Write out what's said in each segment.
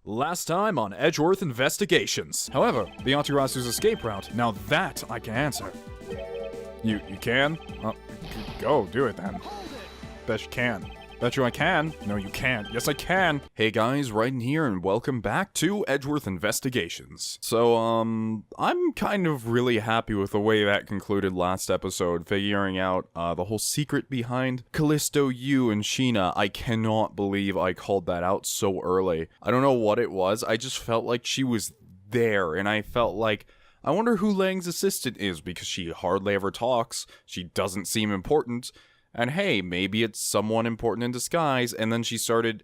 Last time on Edgeworth Investigations. However, the Amaterasu's escape route, now that I can answer. You can? Go, do it then. Bet you can. Bet you I can. No, you can't. Yes, I can. Hey guys, Ryden here, and welcome back to Edgeworth Investigations. So, I'm kind of really happy with the way that concluded last episode, figuring out, the whole secret behind Callisto, Yu, and Sheena. I cannot believe I called that out so early. I don't know what it was, I just felt like she was there, and I felt like, I wonder who Lang's assistant is, because she hardly ever talks, she doesn't seem important, and hey, maybe it's someone important in disguise, and then she started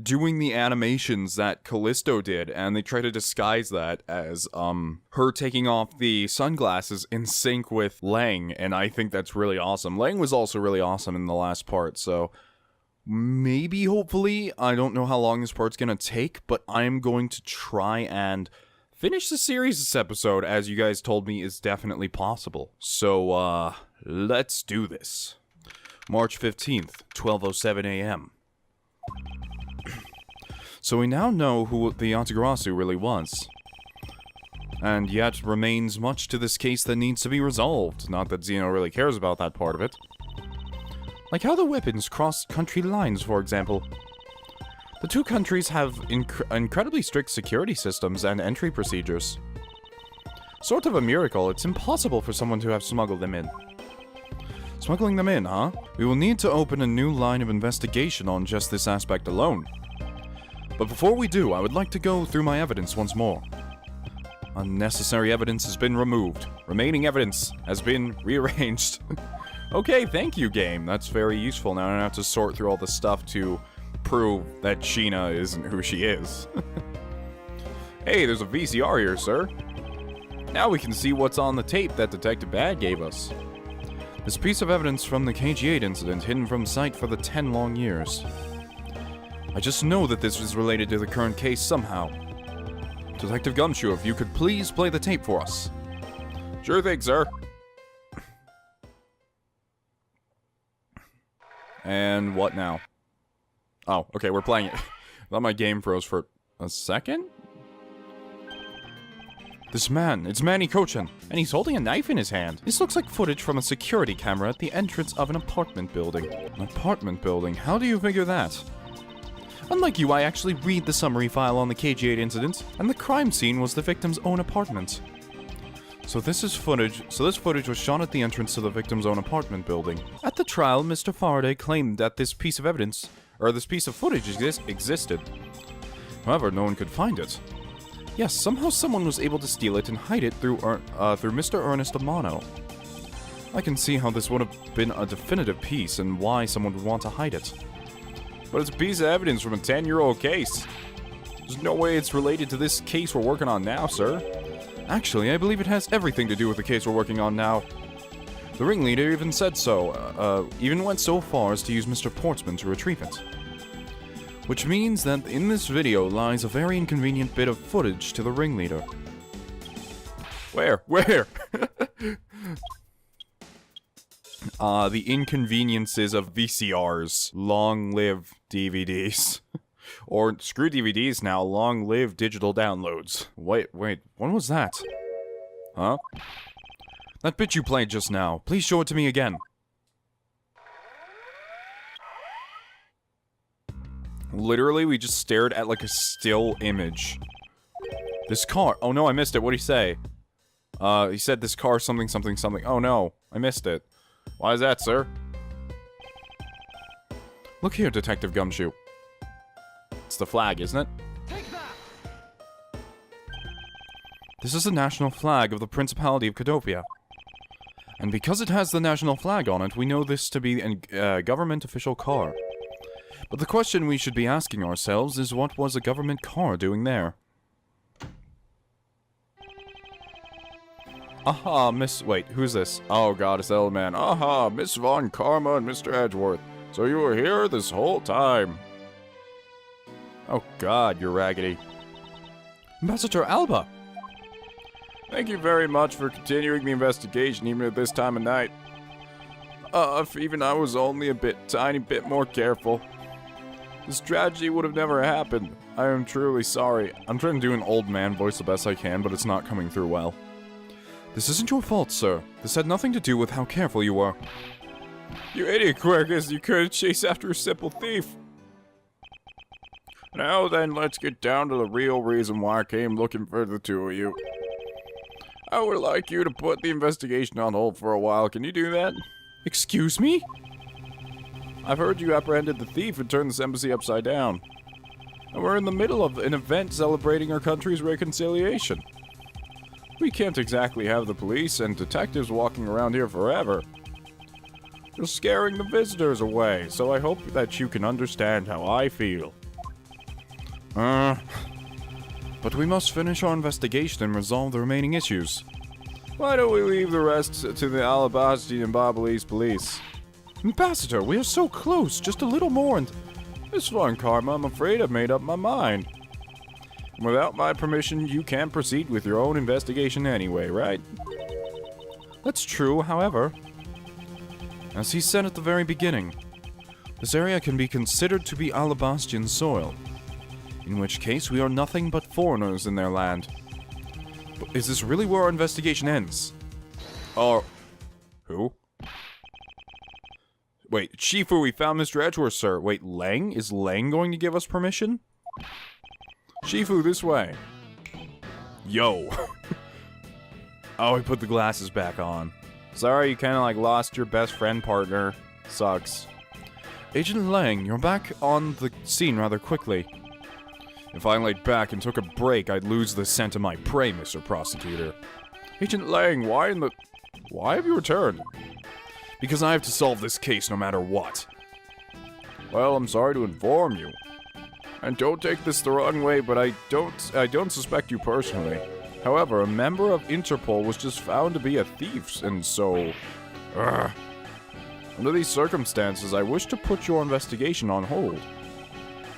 doing the animations that Callisto did, and they try to disguise that as, her taking off the sunglasses in sync with Lang, and I think that's really awesome. Lang was also really awesome in the last part, so maybe, hopefully, I don't know how long this part's gonna take, but I'm going to try and finish the series this episode, as you guys told me is definitely possible. So, let's do this. March 15th, 12:07 a.m. So we now know who the Amaterasu really was. And yet remains much to this case that needs to be resolved. Not that Zeno really cares about that part of it. Like how the weapons crossed country lines, for example. The two countries have incredibly strict security systems and entry procedures. Sort of a miracle, it's impossible for someone to have smuggled them in. Smuggling them in, huh? We will need to open a new line of investigation on just this aspect alone. But before we do, I would like to go through my evidence once more. Unnecessary evidence has been removed. Remaining evidence has been rearranged. Okay, thank you, game. That's very useful. Now I don't have to sort through all the stuff to prove that Sheena isn't who she is. Hey, there's a VCR here, sir. Now we can see what's on the tape that Detective Bad gave us. This piece of evidence from the KG-8 incident hidden from sight for the 10 long years. I just know that this is related to the current case somehow. Detective Gumshoe, if you could please play the tape for us. Sure thing, sir. And what now? Oh, okay, we're playing it. I thought my game froze for a second? This man, it's Manny Kochan, and he's holding a knife in his hand. This looks like footage from a security camera at the entrance of an apartment building. An apartment building? How do you figure that? Unlike you, I actually read the summary file on the KG-8 incident, and the crime scene was the victim's own apartment. So this footage was shot at the entrance to the victim's own apartment building. At the trial, Mr. Faraday claimed that this piece of evidence, or this piece of footage existed. However, no one could find it. Yes, somehow someone was able to steal it and hide it through Mr. Ernest Amano. I can see how this would have been a definitive piece and why someone would want to hide it. But it's a piece of evidence from a 10-year-old case. There's no way it's related to this case we're working on now, sir. Actually, I believe it has everything to do with the case we're working on now. The ringleader even said so, even went so far as to use Mr. Portsman to retrieve it. Which means that in this video lies a very inconvenient bit of footage to the ringleader. Where? The inconveniences of VCRs. Long live DVDs. Or screw DVDs now, long live digital downloads. Wait, when was that? Huh? That bit you played just now, please show it to me again. Literally, we just stared at like a still image. This car. Oh no, I missed it. What'd he say? He said this car something. Oh no, I missed it. Why is that, sir? Look here, Detective Gumshoe. It's the flag, isn't it? Take that! This is the national flag of the Principality of Cadopia. And because it has the national flag on it, we know this to be a government official car. But the question we should be asking ourselves is, what was a government car doing there? Aha, wait, who's this? Oh god, it's the old man. Aha, Miss Von Karma and Mr. Edgeworth. So you were here this whole time. Oh god, you're raggedy. Ambassador Alba! Thank you very much for continuing the investigation even at this time of night. If even I was only a tiny bit more careful. This tragedy would have never happened. I am truly sorry. I'm trying to do an old man voice the best I can, but it's not coming through well. This isn't your fault, sir. This had nothing to do with how careful you were. You idiot, Quirkus. You couldn't chase after a simple thief. Now then, let's get down to the real reason why I came looking for the two of you. I would like you to put the investigation on hold for a while. Can you do that? Excuse me? I've heard you apprehended the thief and turned this embassy upside down. And we're in the middle of an event celebrating our country's reconciliation. We can't exactly have the police and detectives walking around here forever. You're scaring the visitors away, so I hope that you can understand how I feel. But we must finish our investigation and resolve the remaining issues. Why don't we leave the rest to the Alabasti and Babalese police? Ambassador, we are so close, just a little more and... It's fine, Karma, I'm afraid I've made up my mind. Without my permission, you can't proceed with your own investigation anyway, right? That's true, however. As he said at the very beginning, this area can be considered to be Alabastian soil. In which case, we are nothing but foreigners in their land. But is this really where our investigation ends? Or... who? Wait, Shifu, we found Mr. Edgeworth, sir. Wait, Lang? Is Lang going to give us permission? Shifu, this way. Yo. Oh, he put the glasses back on. Sorry, you kinda like lost your best friend partner. Sucks. Agent Lang, you're back on the scene rather quickly. If I laid back and took a break, I'd lose the scent of my prey, Mr. Prosecutor. Agent Lang, why have you returned? Because I have to solve this case no matter what. Well, I'm sorry to inform you. And don't take this the wrong way, but I don't suspect you personally. However, a member of Interpol was just found to be a thief, and so... Under these circumstances, I wish to put your investigation on hold.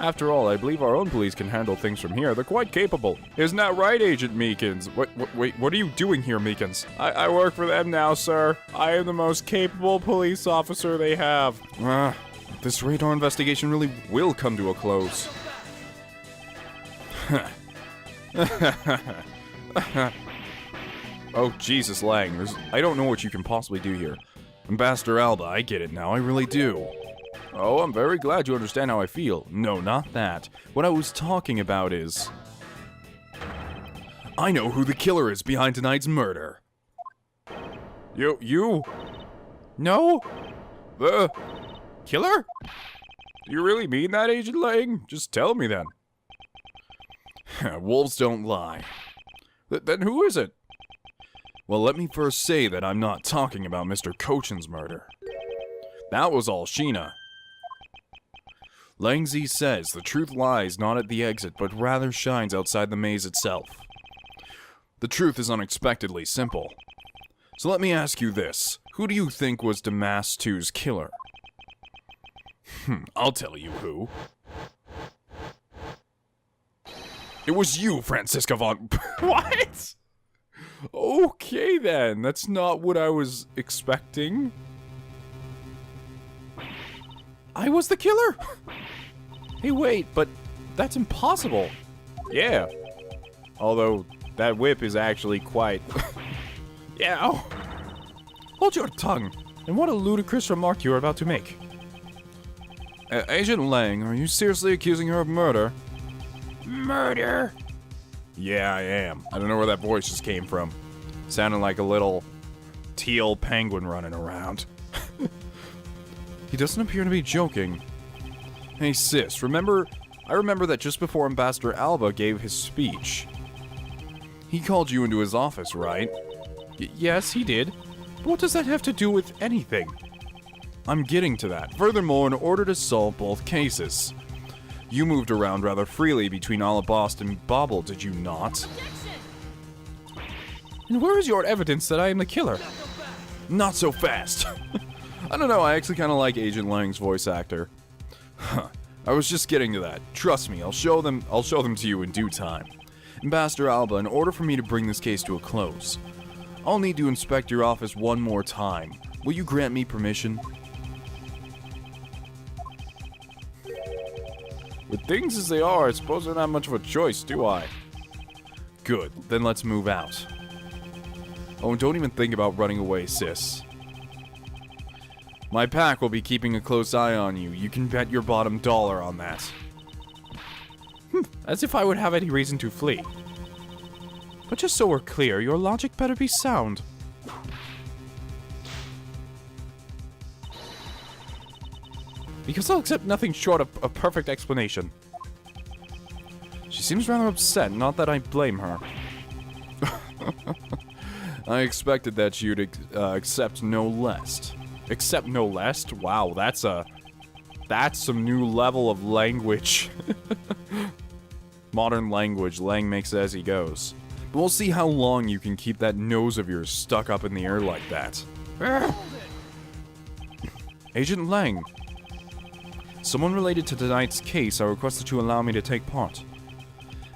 After all, I believe our own police can handle things from here. They're quite capable. Isn't that right, Agent Meekins? Wait, what are you doing here, Meekins? I work for them now, sir. I am the most capable police officer they have. At this rate, our investigation really will come to a close. Oh, Jesus, Lang. I don't know what you can possibly do here. Ambassador Alba, I get it now. I really do. Oh, I'm very glad you understand how I feel. No, not that. What I was talking about is... I know who the killer is behind tonight's murder. You? No? The... killer? Do you really mean that, Agent Lang? Just tell me then. Wolves don't lie. Then who is it? Well, let me first say that I'm not talking about Mr. Cochin's murder. That was all Sheena. Langzi says the truth lies not at the exit, but rather shines outside the maze itself. The truth is unexpectedly simple. So let me ask you this. Who do you think was Damas 2's killer? I'll tell you who. It was you, Franziska von... What? Okay then, that's not what I was expecting. I was the killer? Hey, wait, but that's impossible. Yeah. Although, that whip is actually quite... Yeah. Oh. Hold your tongue. And what a ludicrous remark you are about to make. Agent Lang, are you seriously accusing her of murder? Murder? Yeah, I am. I don't know where that voice just came from. Sounded like a little teal penguin running around. He doesn't appear to be joking. Hey sis, I remember that just before Ambassador Alba gave his speech, he called you into his office, right? Yes, he did. But what does that have to do with anything? I'm getting to that. Furthermore, in order to solve both cases, you moved around rather freely between Alabast and Bobble, did you not? And where is your evidence that I am the killer? Not so fast. I don't know, I actually kind of like Agent Lang's voice actor. I was just getting to that. Trust me, I'll show them to you in due time. Ambassador Alba, in order for me to bring this case to a close, I'll need to inspect your office one more time. Will you grant me permission? With things as they are, I suppose I don't have much of a choice, do I? Good, then let's move out. Oh, and don't even think about running away, sis. My pack will be keeping a close eye on you. You can bet your bottom dollar on that. As if I would have any reason to flee. But just so we're clear, your logic better be sound. Because I'll accept nothing short of a perfect explanation. She seems rather upset, not that I blame her. I expected that you'd accept no less. Accept no less? Wow, that's some new level of language. Modern language, Lang makes it as he goes. But we'll see how long you can keep that nose of yours stuck up in the air like that. Agent Lang. Someone related to tonight's case I requested to allow me to take part.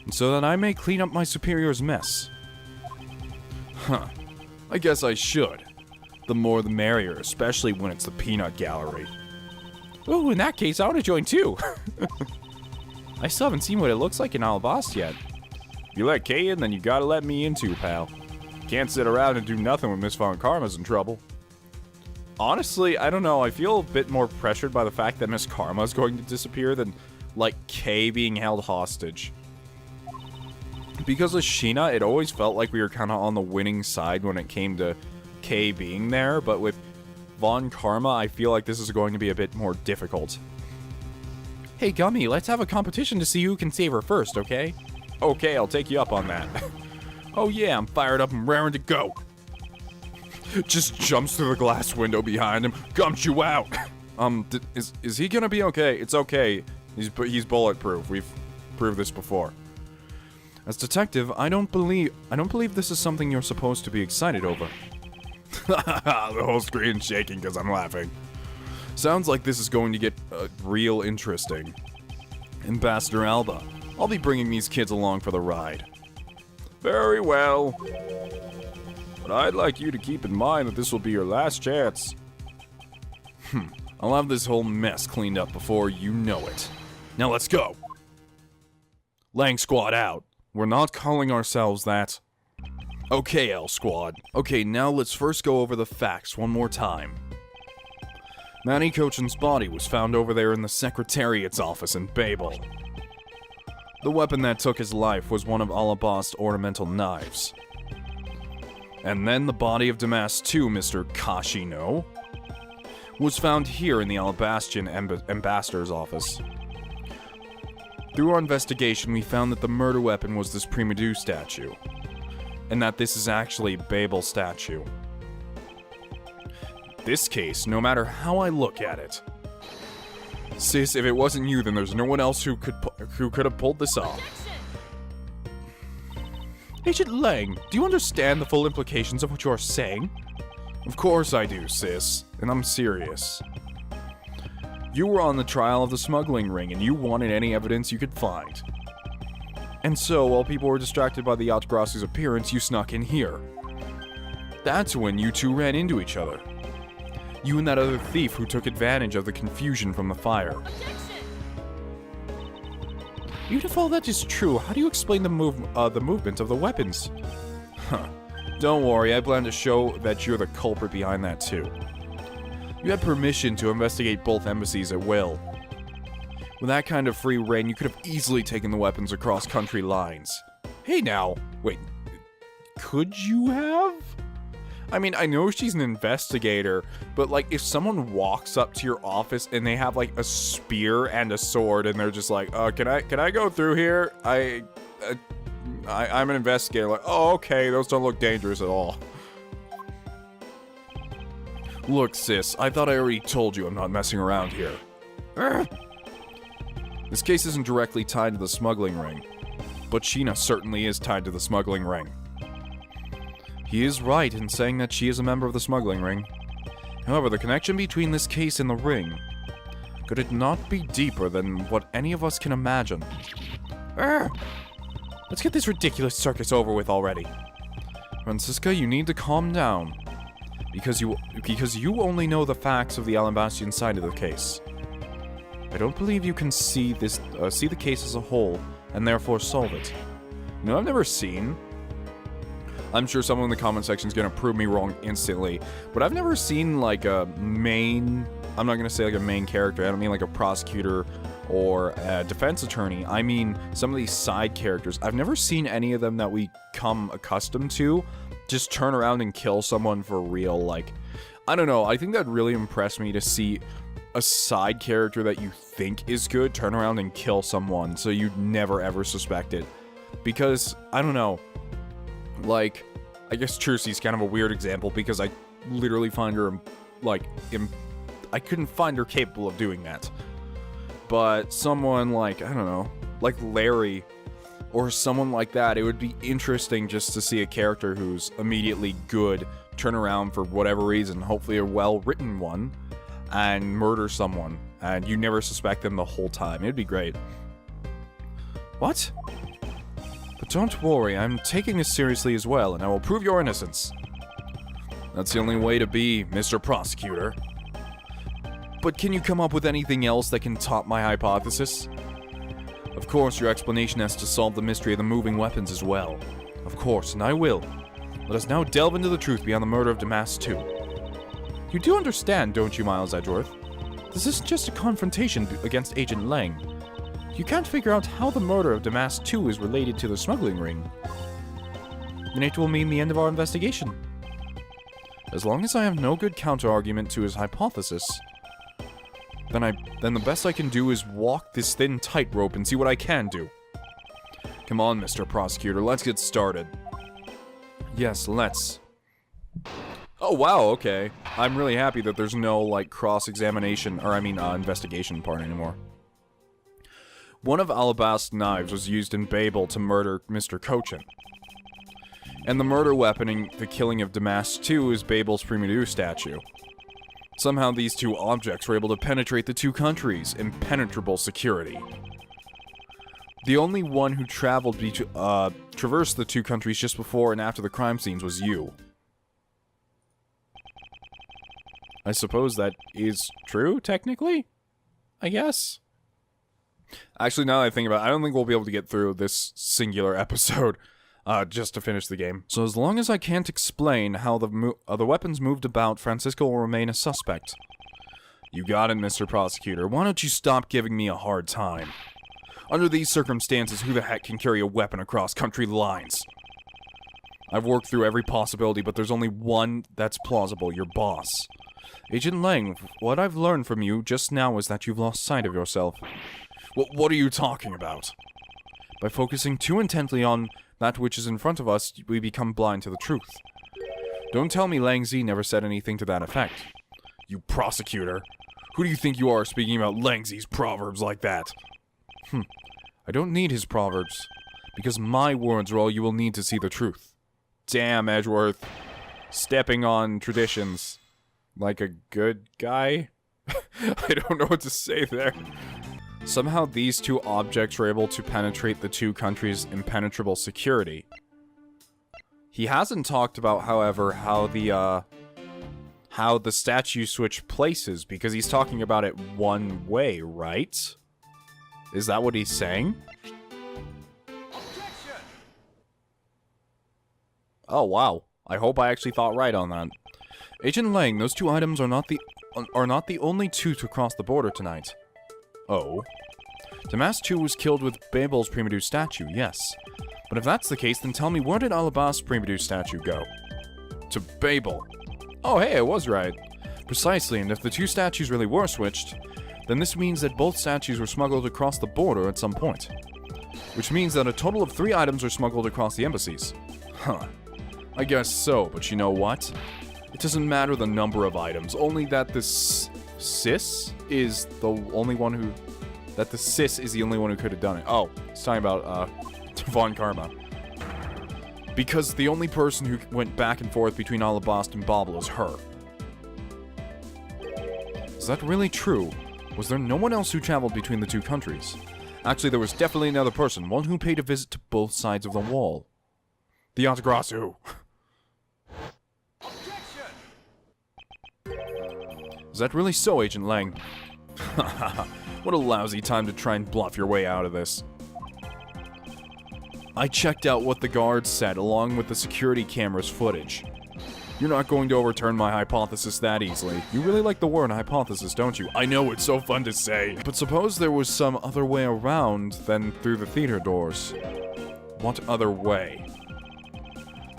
And so that I may clean up my superior's mess. Huh. I guess I should. The more the merrier, especially when it's the peanut gallery. Ooh, in that case, I want to join too. I still haven't seen what it looks like in Alabasta yet. If you let Kay in, then you gotta let me in too, pal. Can't sit around and do nothing when Miss Von Karma's in trouble. Honestly, I don't know, I feel a bit more pressured by the fact that Miss Karma's going to disappear than, like, Kay being held hostage. Because of Sheena, it always felt like we were kind of on the winning side when it came to Kay being there, but with Von Karma, I feel like this is going to be a bit more difficult. Hey, Gummy, let's have a competition to see who can save her first, okay? Okay, I'll take you up on that. Oh yeah, I'm fired up and raring to go. Just jumps through the glass window behind him, gumps you out. Is he gonna be okay? It's okay. He's bulletproof. We've proved this before. As detective, I don't believe this is something you're supposed to be excited over. The whole screen's shaking because I'm laughing. Sounds like this is going to get real interesting. Ambassador Alba, I'll be bringing these kids along for the ride. Very well. But I'd like you to keep in mind that this will be your last chance. I'll have this whole mess cleaned up before you know it. Now let's go. Lang Squad out. We're not calling ourselves that. Okay, L Squad. Okay, now let's first go over the facts one more time. Manny Kochin's body was found over there in the Secretariat's office in Babel. The weapon that took his life was one of Alabasta's ornamental knives. And then the body of Damas II, Mr. Kashino, was found here in the Alabastian ambassador's office. Through our investigation, we found that the murder weapon was this Primadou statue, and that this is actually a Babel statue. This case, no matter how I look at it, sis, if it wasn't you, then there's no one else who could have pulled this off. Agent Lang, do you understand the full implications of what you're saying? Of course I do, sis, and I'm serious. You were on the trial of the smuggling ring, and you wanted any evidence you could find. And so, while people were distracted by the Yacht-Grassu's appearance, you snuck in here. That's when you two ran into each other. You and that other thief who took advantage of the confusion from the fire. Even if all that is true, how do you explain the movement of the weapons? Huh. Don't worry, I plan to show that you're the culprit behind that too. You had permission to investigate both embassies at will. With that kind of free reign, you could have easily taken the weapons across country lines. Hey now, wait, could you have? I mean, I know she's an investigator, but like, if someone walks up to your office and they have like a spear and a sword and they're just like, can I go through here? I'm an investigator. Like, oh, okay, those don't look dangerous at all. Look, sis, I thought I already told you I'm not messing around here. This case isn't directly tied to the smuggling ring, but Sheena certainly is tied to the smuggling ring. He is right in saying that she is a member of the smuggling ring. However, the connection between this case and the ring, could it not be deeper than what any of us can imagine? Let's get this ridiculous circus over with already. Francisca, you need to calm down. Because you only know the facts of the Alabastian side of the case. I don't believe you can see the case as a whole, and therefore solve it. You know, I've never seen... I'm sure someone in the comment section is going to prove me wrong instantly, but I've never seen, like, a main... I'm not going to say, like, a main character. I don't mean, like, a prosecutor or a defense attorney. I mean some of these side characters. I've never seen any of them that we come accustomed to just turn around and kill someone for real. Like, I don't know. I think that really impressed me to see a side character that you think is good turn around and kill someone so you'd never ever suspect it. Because, I don't know. Like, I guess Trucy's kind of a weird example because I literally find her, like, I couldn't find her capable of doing that. But someone like, I don't know, like Larry or someone like that, it would be interesting just to see a character who's immediately good turn around for whatever reason, hopefully a well-written one, and murder someone, and you never suspect them the whole time. It'd be great. What? But don't worry, I'm taking this seriously as well, and I will prove your innocence. That's the only way to be, Mr. Prosecutor. But can you come up with anything else that can top my hypothesis? Of course, your explanation has to solve the mystery of the moving weapons as well. Of course, and I will. Let us now delve into the truth beyond the murder of Damas 2. You do understand, don't you, Miles Edgeworth? This isn't just a confrontation against Agent Lang. You can't figure out how the murder of Damas 2 is related to the smuggling ring. Then it will mean the end of our investigation. As long as I have no good counter-argument to his hypothesis, then the best I can do is walk this thin tightrope and see what I can do. Come on, Mr. Prosecutor, let's get started. Yes, let's. Oh, wow, okay. I'm really happy that there's no, like, cross-examination, or I mean, investigation part anymore. One of Alabast's knives was used in Babel to murder Mr. Cochin. And the murder weapon in the killing of Damas 2 is Babel's Prima Du statue. Somehow these two objects were able to penetrate the two countries, impenetrable security. The only one who traveled traversed the two countries just before and after the crime scenes was you. I suppose that is true, technically? I guess? Actually, now that I think about it, I don't think we'll be able to get through this singular episode just to finish the game. So as long as I can't explain how the weapons moved about, Francisco will remain a suspect. You got it, Mr. Prosecutor. Why don't you stop giving me a hard time? Under these circumstances, who the heck can carry a weapon across country lines? I've worked through every possibility, but there's only one that's plausible, your boss. Agent Lang, what I've learned from you just now is that you've lost sight of yourself. What are you talking about? By focusing too intently on that which is in front of us, we become blind to the truth. Don't tell me Lang Zi never said anything to that effect. You prosecutor. Who do you think you are speaking about Lang Zi's proverbs like that? I don't need his proverbs, because my words are all you will need to see the truth. Damn, Edgeworth. Stepping on traditions. Like a good guy? I don't know what to say there. Somehow these two objects were able to penetrate the two countries' impenetrable security. He hasn't talked about, however, how the statue switched places, because he's talking about it one way, right? Is that what he's saying? Objection! Oh, wow. I hope I actually thought right on that. Agent Lang, those two items are not the only two to cross the border tonight. Oh. Damas 2 was killed with Babel's Prima Du statue, yes. But if that's the case, then tell me, where did Alabast's Prima Du statue go? To Babel. Oh, hey, I was right. Precisely, and if the two statues really were switched, then this means that both statues were smuggled across the border at some point. Which means that a total of 3 items were smuggled across the embassies. Huh. I guess so, but you know what? It doesn't matter the number of items, only that the sis is the only one who... That the sis is the only one who could have done it. Oh, it's talking about, Von Karma. Because the only person who went back and forth between Alabast and Babel is her. Is that really true? Was there no one else who traveled between the two countries? Actually, there was definitely another person, one who paid a visit to both sides of the wall. The Atagrasu. Is that really so, Agent Lang? What a lousy time to try and bluff your way out of this. I checked out what the guards said along with the security camera's footage. You're not going to overturn my hypothesis that easily. You really like the word hypothesis, don't you? I know, it's so fun to say. But suppose there was some other way around than through the theater doors. What other way?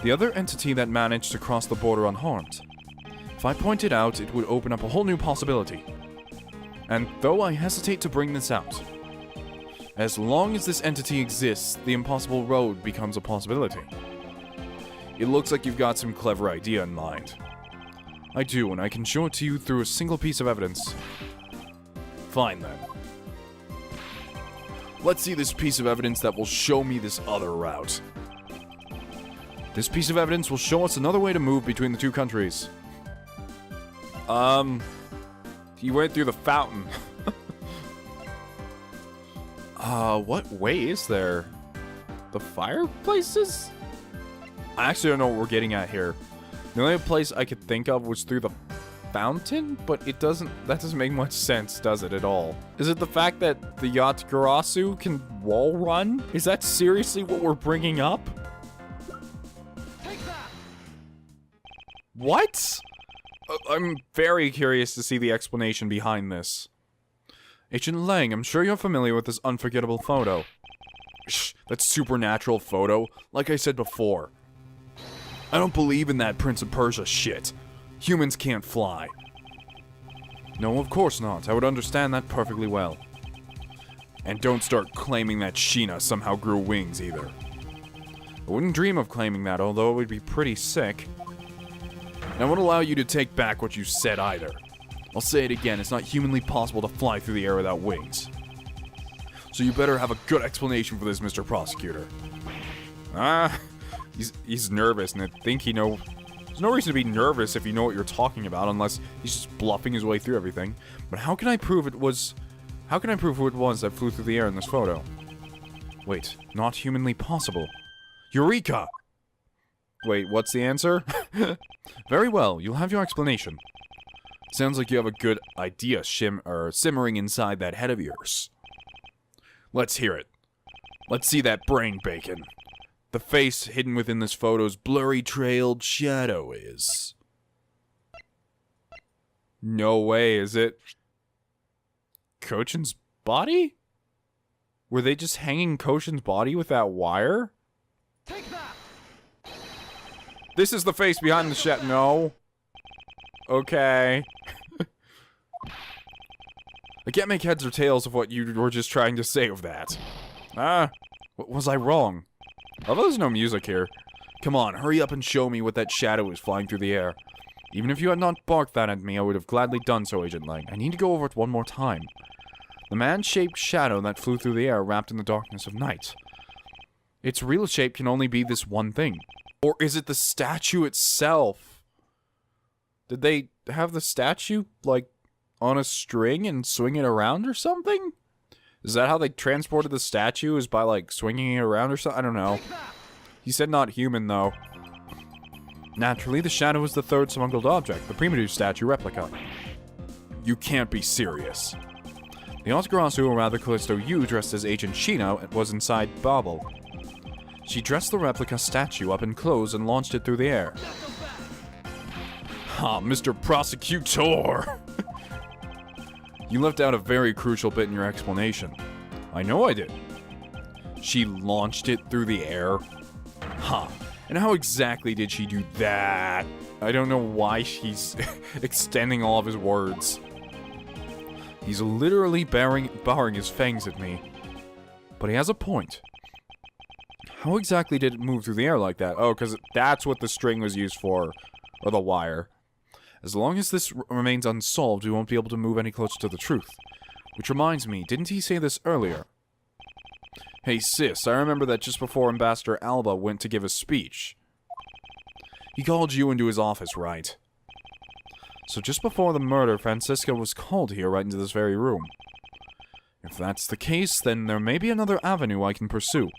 The other entity that managed to cross the border unharmed. If I point it out, it would open up a whole new possibility. And though I hesitate to bring this out, as long as this entity exists, the impossible road becomes a possibility. It looks like you've got some clever idea in mind. I do, and I can show it to you through a single piece of evidence. Fine then. Let's see this piece of evidence that will show me this other route. This piece of evidence will show us another way to move between the two countries. He went through the fountain. What way is there? The fireplaces? I actually don't know what we're getting at here. The only place I could think of was through the fountain, but that doesn't make much sense, does it, at all? Is it the fact that the Yatagarasu can wall run? Is that seriously what we're bringing up? Take that. What? I'm very curious to see the explanation behind this. Agent Lang, I'm sure you're familiar with this unforgettable photo. Shh, that supernatural photo, like I said before. I don't believe in that Prince of Persia shit. Humans can't fly. No, of course not. I would understand that perfectly well. And don't start claiming that Sheena somehow grew wings either. I wouldn't dream of claiming that, although it would be pretty sick. And I won't allow you to take back what you said either. I'll say it again, it's not humanly possible to fly through the air without wings. So you better have a good explanation for this, Mr. Prosecutor. He's nervous, and I think he knows... There's no reason to be nervous if you know what you're talking about, unless he's just bluffing his way through everything. But how can I prove it was... How can I prove who it was that flew through the air in this photo? Wait, not humanly possible. Eureka! Wait, what's the answer? Very well, you'll have your explanation. Sounds like you have a good idea simmering inside that head of yours. Let's hear it. Let's see that brain bacon. The face hidden within this photo's blurry trailed shadow is... No way, is it? Kochin's body? Were they just hanging Kochin's body with that wire? Take that. This is the face behind the shadow. No. Okay. I can't make heads or tails of what you were just trying to say of that. Was I wrong? Although there's no music here. Come on, hurry up and show me what that shadow is flying through the air. Even if you had not barked that at me, I would have gladly done so, Agent Lang. I need to go over it one more time. The man-shaped shadow that flew through the air wrapped in the darkness of night. Its real shape can only be this one thing. Or is it the statue itself? Did they have the statue, like, on a string and swing it around or something? Is that how they transported the statue, is by, like, swinging it around or something? I don't know. He said not human, though. Naturally, the shadow was the third smuggled object, the Primitive statue replica. You can't be serious. The Yatagarasu, or rather Callisto Yu, dressed as Agent Sheena, was inside Babel. She dressed the replica statue up in clothes and launched it through the air. Ah, Mr. Prosecutor! You left out a very crucial bit in your explanation. I know I did. She launched it through the air? Huh. And how exactly did she do that? I don't know why she's extending all of his words. He's literally barring his fangs at me. But he has a point. How exactly did it move through the air like that? Oh, because that's what the string was used for. Or the wire. As long as this remains unsolved, we won't be able to move any closer to the truth. Which reminds me, didn't he say this earlier? Hey sis, I remember that just before Ambassador Alba went to give a speech. He called you into his office, right? So just before the murder, Francisca was called here right into this very room. If that's the case, then there may be another avenue I can pursue.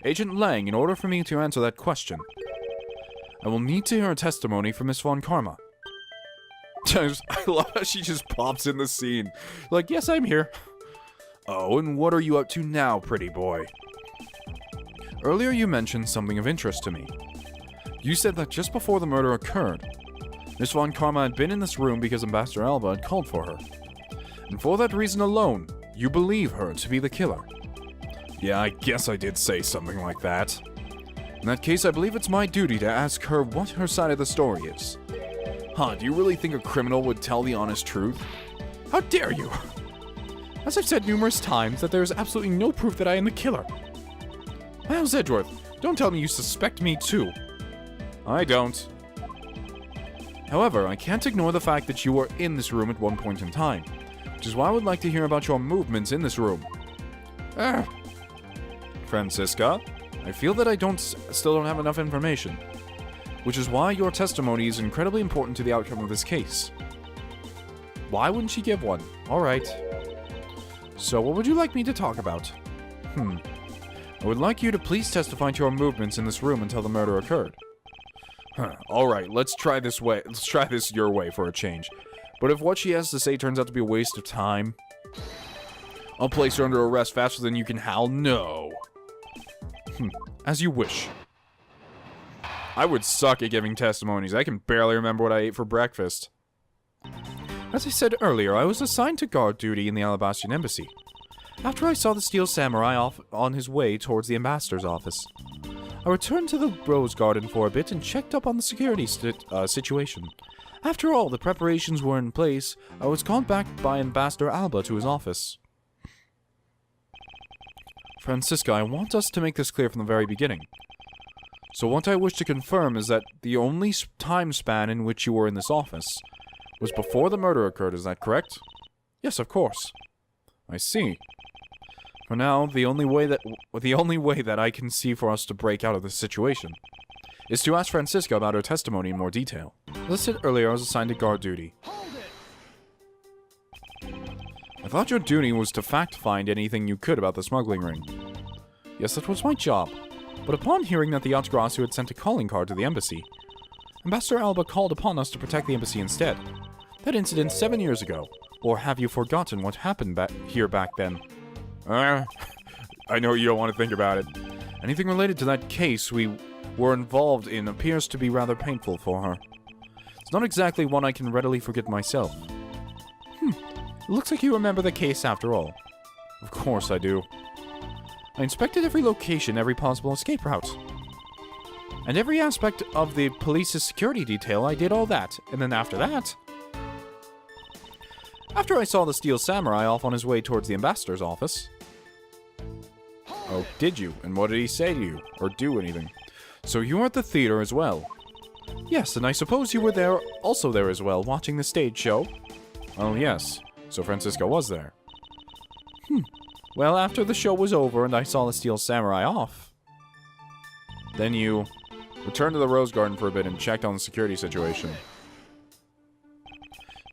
Agent Lang, in order for me to answer that question, I will need to hear a testimony from Miss Von Karma. I love how she just pops in the scene. Like, yes, I'm here. Oh, and what are you up to now, pretty boy? Earlier you mentioned something of interest to me. You said that just before the murder occurred, Miss Von Karma had been in this room because Ambassador Alba had called for her. And for that reason alone, you believe her to be the killer. Yeah, I guess I did say something like that. In that case, I believe it's my duty to ask her what her side of the story is. Huh, do you really think a criminal would tell the honest truth? How dare you! As I've said numerous times, that there is absolutely no proof that I am the killer. Miles Edgeworth, don't tell me you suspect me too. I don't. However, I can't ignore the fact that you were in this room at one point in time, which is why I would like to hear about your movements in this room. Franziska, I feel that I still don't have enough information, which is why your testimony is incredibly important to the outcome of this case. Why wouldn't she give one? Alright. So what would you like me to talk about? I would like you to please testify to your movements in this room until the murder occurred. Alright, let's try this your way for a change. But if what she has to say turns out to be a waste of time, I'll place her under arrest faster than you can howl no. As you wish. I would suck at giving testimonies. I can barely remember what I ate for breakfast. As I said earlier, I was assigned to guard duty in the Alabastian Embassy. After I saw the Steel Samurai off on his way towards the ambassador's office, I returned to the Rose Garden for a bit and checked up on the security situation. After all the preparations were in place, I was called back by Ambassador Alba to his office. Franziska, I want us to make this clear from the very beginning. So what I wish to confirm is that the only time span in which you were in this office was before the murder occurred, is that correct? Yes, of course. I see. For now, the only way that I can see for us to break out of this situation is to ask Franziska about her testimony in more detail. As I said earlier, I was assigned to guard duty. Hold it! I thought your duty was to fact-find anything you could about the smuggling ring. Yes, that was my job. But upon hearing that the Yacht Grassu had sent a calling card to the embassy, Ambassador Alba called upon us to protect the embassy instead. That incident 7 years ago. Or have you forgotten what happened back then? I know you don't want to think about it. Anything related to that case we were involved in appears to be rather painful for her. It's not exactly one I can readily forget myself. It looks like you remember the case after all. Of course I do. I inspected every location, every possible escape route. And every aspect of the police's security detail, I did all that. And then after that... After I saw the Steel Samurai off on his way towards the ambassador's office... Oh, did you? And what did he say to you? Or do anything? So you were at the theater as well? Yes, and I suppose you were also there as well, watching the stage show? Oh, yes. So Franziska was there. Well, after the show was over and I saw the Steel Samurai off... Then you returned to the Rose Garden for a bit and checked on the security situation.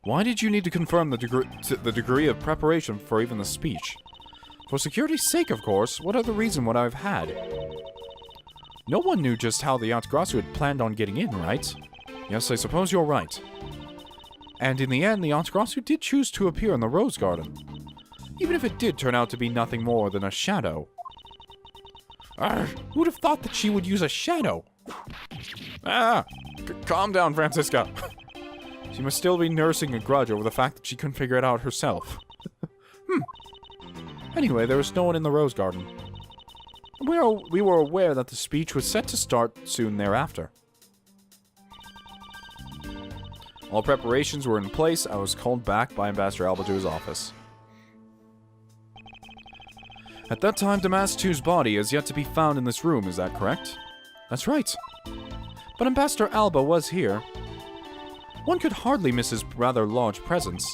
Why did you need to confirm the degree of preparation for even the speech? For security's sake, of course. What other reason would I have had? No one knew just how the Yacht Grassu had planned on getting in, right? Yes, I suppose you're right. And in the end, the Yacht Grassu did choose to appear in the Rose Garden. Even if it did turn out to be nothing more than a shadow. Who'd have thought that she would use a shadow? Calm down, Franziska. She must still be nursing a grudge over the fact that she couldn't figure it out herself. Anyway, there was no one in the Rose Garden. We were aware that the speech was set to start soon thereafter. All preparations were in place. I was called back by Ambassador Alba to his office. At that time, Damas II's body is yet to be found in this room, is that correct? That's right. But Ambassador Alba was here. One could hardly miss his rather large presence.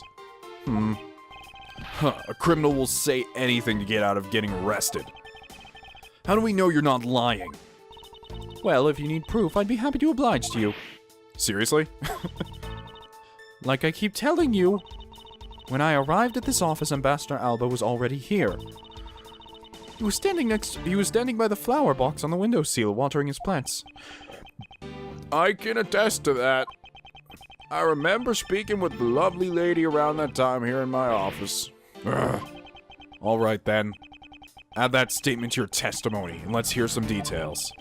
A criminal will say anything to get out of getting arrested. How do we know you're not lying? Well, if you need proof, I'd be happy to oblige to you. Seriously? Like I keep telling you, when I arrived at this office, Ambassador Alba was already here. He was standing by the flower box on the windowsill, watering his plants. I can attest to that. I remember speaking with the lovely lady around that time here in my office. Alright then. Add that statement to your testimony, and let's hear some details.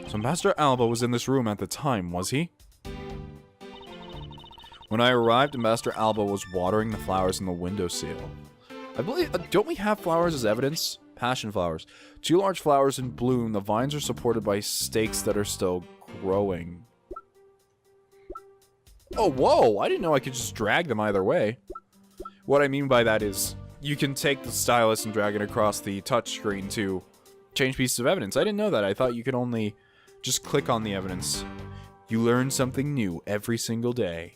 So Ambassador Alba was in this room at the time, was he? When I arrived, Ambassador Alba was watering the flowers in the windowsill. I believe, don't we have flowers as evidence? Passion flowers. 2 large flowers in bloom. The vines are supported by stakes that are still growing. Oh, whoa! I didn't know I could just drag them either way. What I mean by that is, you can take the stylus and drag it across the touchscreen to change pieces of evidence. I didn't know that. I thought you could only just click on the evidence. You learn something new every single day.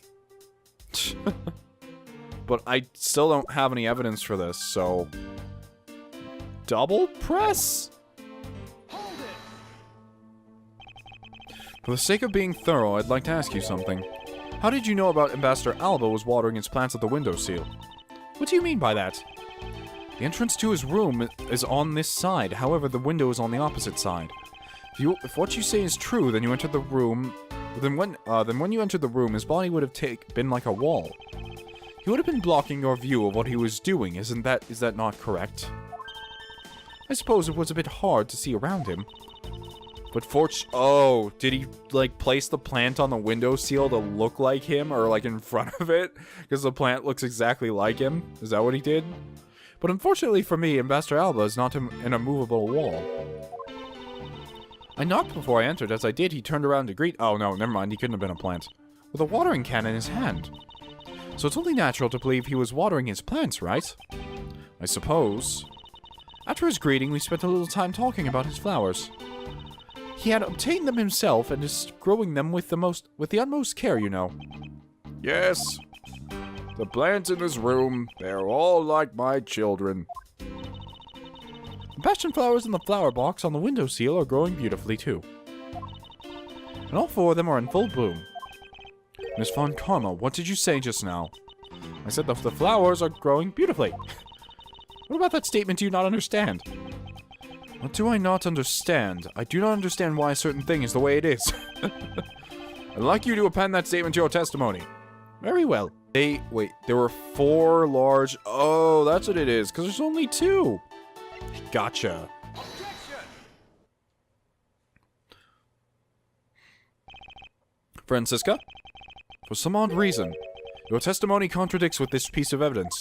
But I still don't have any evidence for this, so... double press? Hold it. For the sake of being thorough, I'd like to ask you something. How did you know about Ambassador Alba was watering his plants at the windowsill? What do you mean by that? The entrance to his room is on this side, however the window is on the opposite side. If what you say is true, then you entered the room... Then when you entered the room, his body would have been like a wall. He would have been blocking your view of what he was doing, is that not correct? I suppose it was a bit hard to see around him. But oh, did he, like, place the plant on the windowsill to look like him, or, like, in front of it? Because the plant looks exactly like him? Is that what he did? But unfortunately for me, Ambassador Alba is not an immovable wall. I knocked before I entered. As I did, he turned around to greet— oh no, never mind, he couldn't have been a plant. With a watering can in his hand. So it's only natural to believe he was watering his plants, right? I suppose. After his greeting, we spent a little time talking about his flowers. He had obtained them himself and is growing them with the utmost care, you know. Yes. The plants in this room, they're all like my children. The passion flowers in the flower box on the windowsill are growing beautifully, too. And all 4 of them are in full bloom. Miss Von Karma, what did you say just now? I said the flowers are growing beautifully. What about that statement do you not understand? What do I not understand? I do not understand why a certain thing is the way it is. I'd like you to append that statement to your testimony. Very well. Wait, there were 4 large... oh, that's what it is, because there's only 2. Gotcha. Objection. Francisca? For some odd reason, your testimony contradicts with this piece of evidence.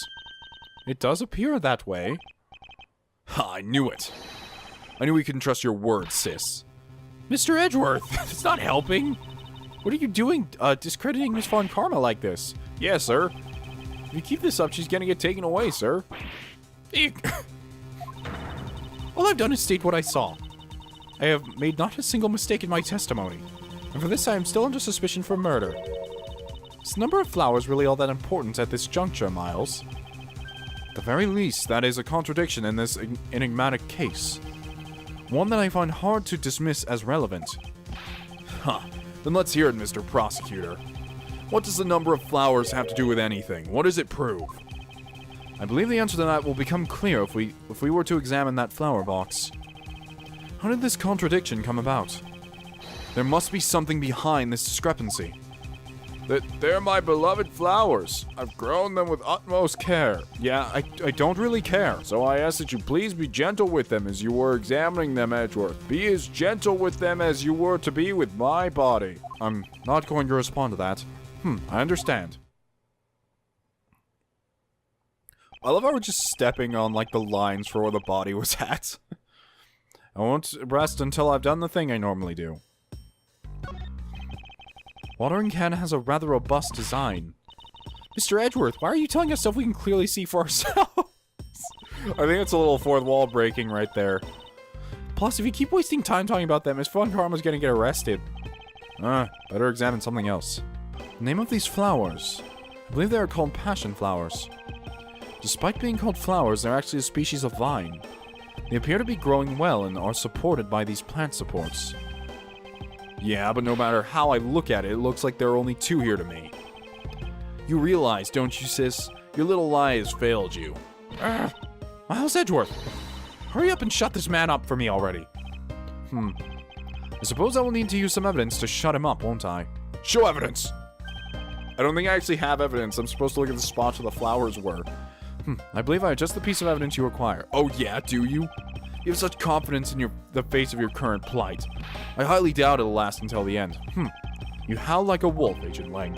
It does appear that way. Ha, I knew it. I knew we couldn't trust your word, sis. Mr. Edgeworth, it's not helping. What are you doing, discrediting Miss Von Karma like this? Yes, sir. If you keep this up, she's gonna get taken away, sir. Eek. All I've done is state what I saw. I have made not a single mistake in my testimony. And for this, I am still under suspicion for murder. Is the number of flowers really all that important at this juncture, Miles? At the very least, that is a contradiction in this enigmatic case. One that I find hard to dismiss as relevant. Huh. Then let's hear it, Mr. Prosecutor. What does the number of flowers have to do with anything? What does it prove? I believe the answer to that will become clear if we were to examine that flower box. How did this contradiction come about? There must be something behind this discrepancy. They're my beloved flowers. I've grown them with utmost care. Yeah, I don't really care. So I ask that you please be gentle with them as you were examining them, Edgeworth. Be as gentle with them as you were to be with my body. I'm not going to respond to that. I understand. I love how we're just stepping on, like, the lines for where the body was at. I won't rest until I've done the thing I normally do. Watering can has a rather robust design. Mr. Edgeworth, why are you telling us stuff we can clearly see for ourselves? I think it's a little fourth wall breaking right there. Plus, if you keep wasting time talking about them, Miss Von Karma's gonna get arrested. Better examine something else. The name of these flowers. I believe they are called passion flowers. Despite being called flowers, they're actually a species of vine. They appear to be growing well and are supported by these plant supports. Yeah, but no matter how I look at it, it looks like there are only 2 here to me. You realize, don't you, sis? Your little lie has failed you. Miles Edgeworth! Hurry up and shut this man up for me already. I suppose I will need to use some evidence to shut him up, won't I? Show evidence! I don't think I actually have evidence. I'm supposed to look at the spots where the flowers were. I believe I have just the piece of evidence you require. Oh yeah, do you? You have such confidence in the face of your current plight. I highly doubt it'll last until the end. You howl like a wolf, Agent Lang.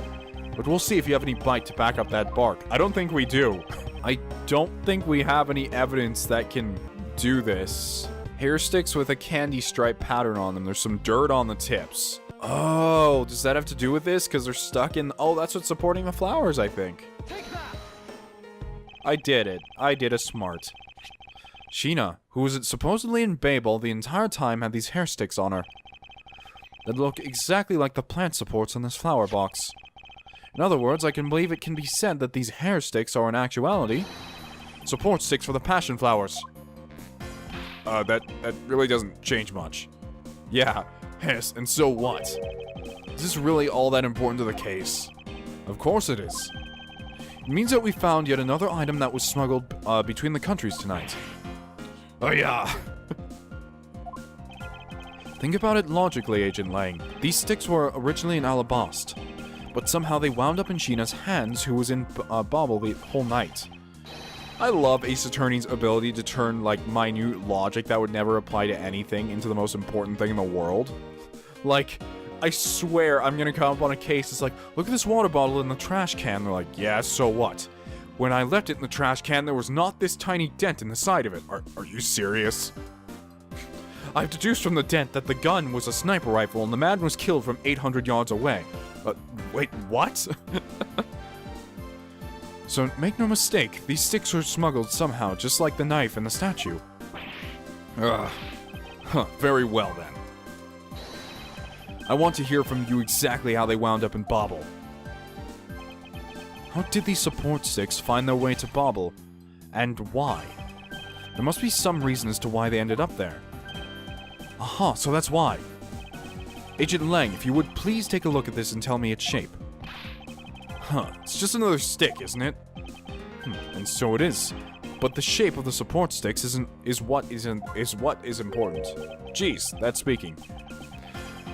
But we'll see if you have any bite to back up that bark. I don't think we do. I don't think we have any evidence that can do this. Hair sticks with a candy stripe pattern on them. There's some dirt on the tips. Oh, does that have to do with this? Because they're stuck in... Oh, that's what's supporting the flowers, I think. Take that. I did it. I did a smart. Sheena, who was supposedly in Babel the entire time, had these hair sticks on her that look exactly like the plant supports on this flower box. In other words, I can believe it can be said that these hair sticks are in actuality support sticks for the passion flowers. That really doesn't change much. Yeah, yes, and so what? Is this really all that important to the case? Of course it is. It means that we found yet another item that was smuggled between the countries tonight. Oh yeah. Think about it logically, Agent Lang. These sticks were originally in Alabast, but somehow they wound up in Sheena's hands, who was in Bobble the whole night. I love Ace Attorney's ability to turn, like, minute logic that would never apply to anything into the most important thing in the world. Like, I swear I'm gonna come up on a case that's like, look at this water bottle in the trash can. They're like, yeah, so what? When I left it in the trash can, there was not this tiny dent in the side of it. Are you serious? I've deduced from the dent that the gun was a sniper rifle and the man was killed from 800 yards away. Wait, what? So, make no mistake, these sticks were smuggled somehow, just like the knife and the statue. Very well then. I want to hear from you exactly how they wound up in Bobble. How did these support sticks find their way to Bobble, and why? There must be some reason as to why they ended up there. Aha, so that's why. Agent Lang, if you would please take a look at this and tell me its shape. It's just another stick, isn't it? And so it is. But the shape of the support sticks is what is important. Jeez, that's speaking.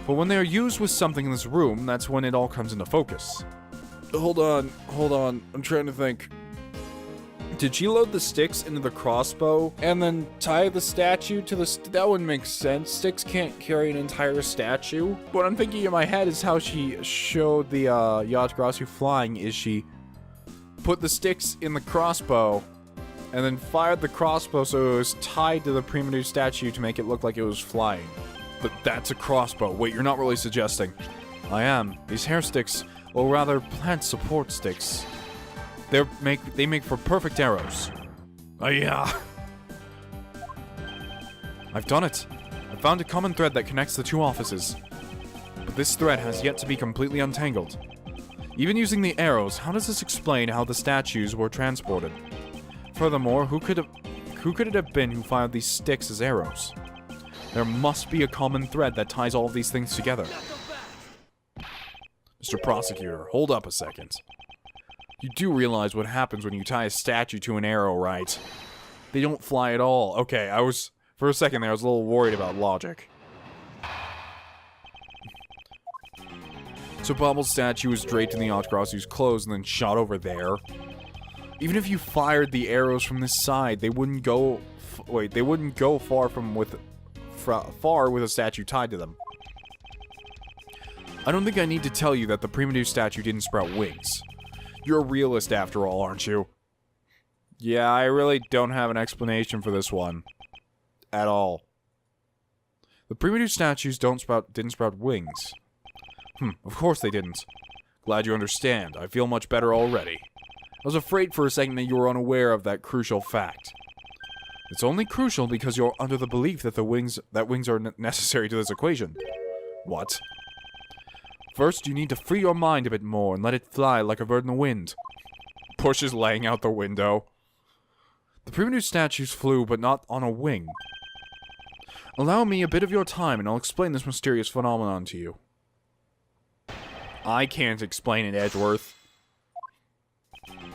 But when they are used with something in this room, that's when it all comes into focus. Hold on. I'm trying to think. Did she load the sticks into the crossbow and then tie the statue to the... That wouldn't make sense. Sticks can't carry an entire statue. What I'm thinking in my head is how she showed the Yatagarasu flying is she put the sticks in the crossbow and then fired the crossbow so it was tied to the primitive statue to make it look like it was flying. But that's a crossbow. Wait, you're not really suggesting. I am. These hair sticks, or rather plant support sticks, they make for perfect arrows. Oh yeah. I've done it. I found a common thread that connects the two offices. But this thread has yet to be completely untangled. Even using the arrows, how does this explain how the statues were transported? Furthermore, who could it have been who fired these sticks as arrows? There must be a common thread that ties all of these things together. Mr. Prosecutor, hold up a second. You do realize what happens when you tie a statue to an arrow, right? They don't fly at all. Okay, for a second there, I was a little worried about logic. So Bobble's statue was draped in the Yatagarazu's clothes and then shot over there. Even if you fired the arrows from this side, they wouldn't go... they wouldn't go far with a statue tied to them. I don't think I need to tell you that the primitive statue didn't sprout wings. You're a realist after all, aren't you? Yeah, I really don't have an explanation for this one. At all. The primitive statues didn't sprout wings. Of course they didn't. Glad you understand. I feel much better already. I was afraid for a second that you were unaware of that crucial fact. It's only crucial because you're under the belief that wings are necessary to this equation. What? First, you need to free your mind a bit more and let it fly like a bird in the wind. Pushes laying out the window. The primitive statues flew, but not on a wing. Allow me a bit of your time and I'll explain this mysterious phenomenon to you. I can't explain it, Edgeworth.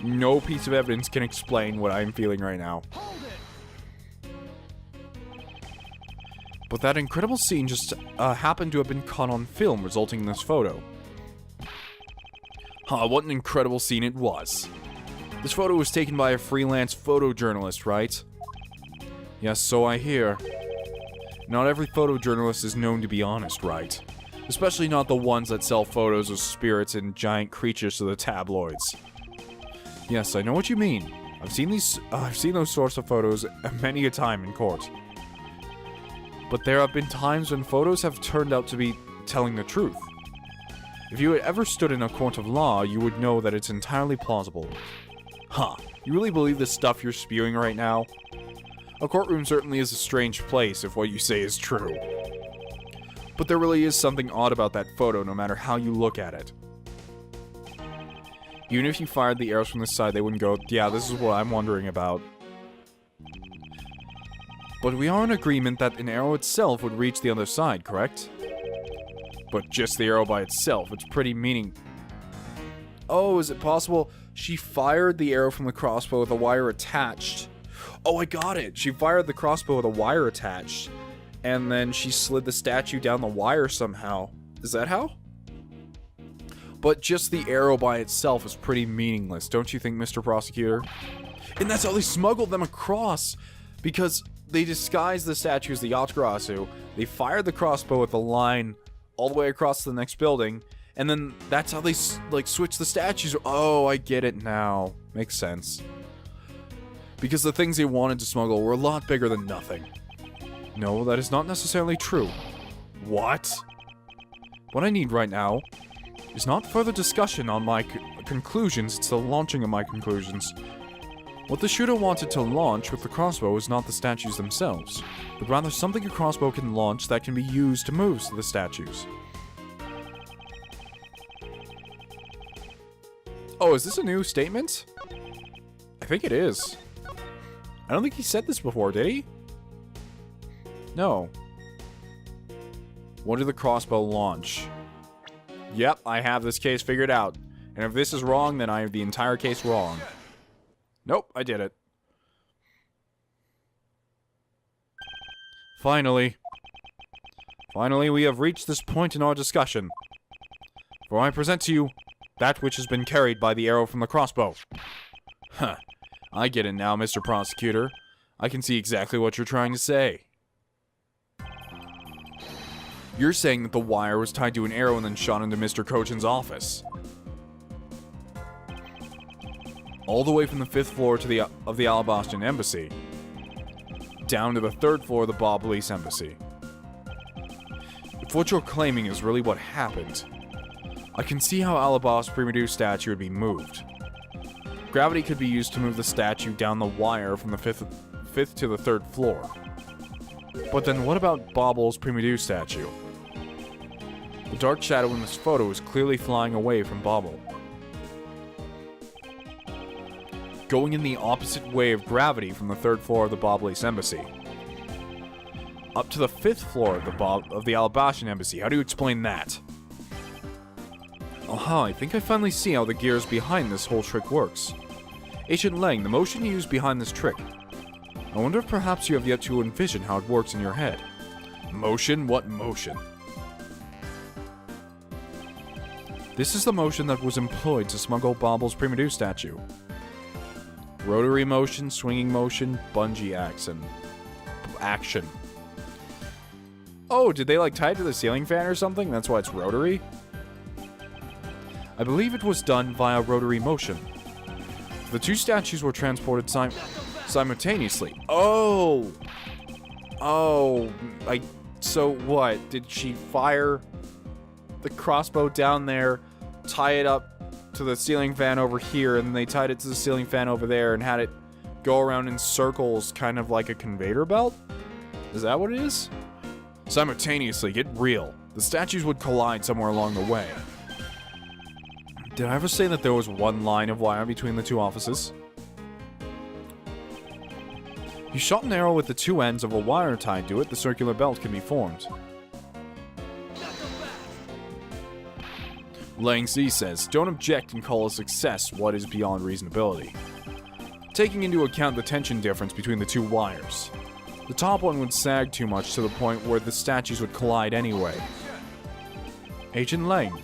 No piece of evidence can explain what I'm feeling right now. Hold it. But that incredible scene just happened to have been caught on film, resulting in this photo. What an incredible scene it was. This photo was taken by a freelance photojournalist, right? Yes, so I hear. Not every photojournalist is known to be honest, right? Especially not the ones that sell photos of spirits and giant creatures to the tabloids. Yes, I know what you mean. I've seen those sorts of photos many a time in court. But there have been times when photos have turned out to be telling the truth. If you had ever stood in a court of law, you would know that it's entirely plausible. Huh, you really believe the stuff you're spewing right now? A courtroom certainly is a strange place if what you say is true. But there really is something odd about that photo, no matter how you look at it. Even if you fired the arrows from the side, they wouldn't go, yeah, this is what I'm wondering about. But we are in agreement that an arrow itself would reach the other side, correct? But just the arrow by itself, it's pretty Oh, is it possible she fired the arrow from the crossbow with a wire attached? Oh, I got it! She fired the crossbow with a wire attached, and then she slid the statue down the wire somehow. Is that how? But just the arrow by itself is pretty meaningless, don't you think, Mr. Prosecutor? And that's how they smuggled them across! Because they disguised the statue as the Yatagarasu, they fired the crossbow with a line all the way across to the next building, and then that's how they, switched the statues. Oh, I get it now. Makes sense. Because the things they wanted to smuggle were a lot bigger than nothing. No, that is not necessarily true. What? What I need right now is not further discussion on my conclusions, it's the launching of my conclusions. What the shooter wanted to launch with the crossbow is not the statues themselves, but rather something a crossbow can launch that can be used to move the statues. Oh, is this a new statement? I think it is. I don't think he said this before, did he? No. What did the crossbow launch? Yep, I have this case figured out. And if this is wrong, then I have the entire case wrong. Nope, I did it. Finally. Finally, we have reached this point in our discussion. For I present to you that which has been carried by the arrow from the crossbow. Huh. I get it now, Mr. Prosecutor. I can see exactly what you're trying to say. You're saying that the wire was tied to an arrow and then shot into Mr. Kochin's office. All the way from the 5th floor to of the Alabastan Embassy, down to the 3rd floor of the Bob Police Embassy. If what you're claiming is really what happened, I can see how Alabast's pre-reduced statue would be moved. Gravity could be used to move the statue down the wire from the 5th to the 3rd floor. But then what about Bobble's pre-reduced statue? The dark shadow in this photo is clearly flying away from Bobble, going in the opposite way of gravity from the 3rd floor of the Bob Police Embassy, up to the 5th floor of the Alabastan Embassy. How do you explain that? Aha, I think I finally see how the gears behind this whole trick works. Agent Lang, the motion you used behind this trick. I wonder if perhaps you have yet to envision how it works in your head. Motion? What motion? This is the motion that was employed to smuggle Bobble's pre-reduced statue. Rotary motion, swinging motion, bungee action. Oh, did they tie it to the ceiling fan or something? That's why it's rotary? I believe it was done via rotary motion. The two statues were transported simultaneously. Oh! Oh, so what? Did she fire the crossbow down there, tie it up to the ceiling fan over here, and then they tied it to the ceiling fan over there and had it go around in circles, kind of like a conveyor belt? Is that what it is? Simultaneously, get real. The statues would collide somewhere along the way. Did I ever say that there was one line of wire between the two offices? You shot an arrow with the two ends of a wire tied to it, the circular belt can be formed. Lang Z says, don't object and call a success what is beyond reasonability. Taking into account the tension difference between the two wires. The top one would sag too much to the point where the statues would collide anyway. Agent Lang.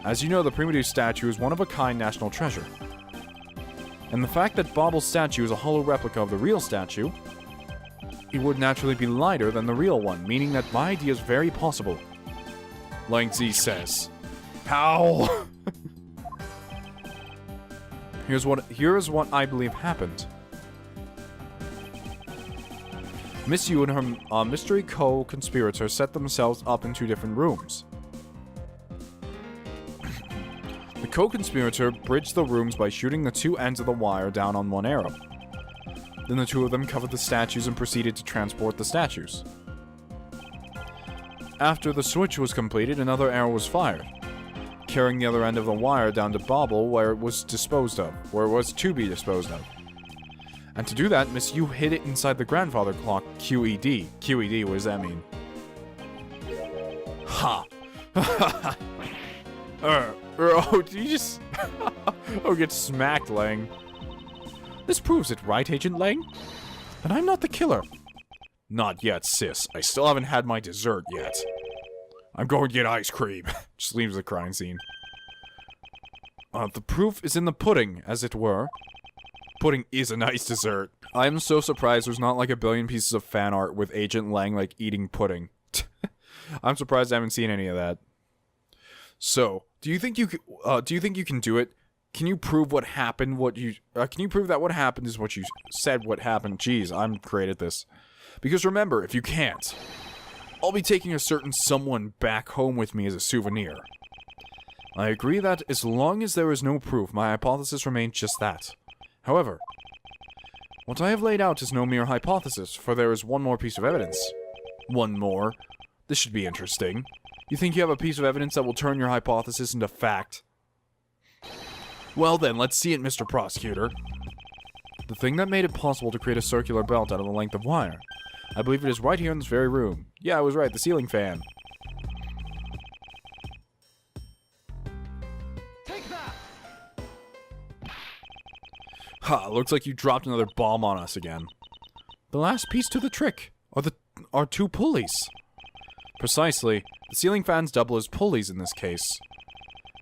As you know, the pre-reduced statue is one-of-a-kind national treasure. And the fact that Bobble's statue is a hollow replica of the real statue, it would naturally be lighter than the real one, meaning that my idea is very possible. Lang Z says. How? Here is what I believe happened. Miss Yu and her mystery co-conspirators set themselves up in 2 different rooms. The co-conspirator bridged the rooms by shooting the 2 ends of the wire down on one arrow. Then the 2 of them covered the statues and proceeded to transport the statues. After the switch was completed, another arrow was fired, carrying the other end of the wire down to Bobble where it was to be disposed of. And to do that, Miss Yu hid it inside the grandfather clock, QED. QED, what does that mean? Ha! Oh, did you just... oh, get smacked, Lang. This proves it, right, Agent Lang? And I'm not the killer. Not yet, sis. I still haven't had my dessert yet. I'm going to get ice cream. Just leaves the crime scene. The proof is in the pudding, as it were. Pudding is a nice dessert. I'm so surprised there's not like a billion pieces of fan art with Agent Lang like eating pudding. I'm surprised I haven't seen any of that. So, do you think you can do it? Can you prove what happened? Can you prove that what happened is what you said what happened? Jeez, I'm great at this. Because remember, if you can't, I'll be taking a certain someone back home with me as a souvenir. I agree that as long as there is no proof, my hypothesis remains just that. However, what I have laid out is no mere hypothesis, for there is one more piece of evidence. One more. This should be interesting. You think you have a piece of evidence that will turn your hypothesis into fact? Well then, let's see it, Mr. Prosecutor. The thing that made it possible to create a circular belt out of the length of wire. I believe it is right here in this very room. Yeah, I was right, the ceiling fan. Take that! Ha, looks like you dropped another bomb on us again. The last piece to the trick are 2 pulleys. Precisely. The ceiling fans double as pulleys in this case.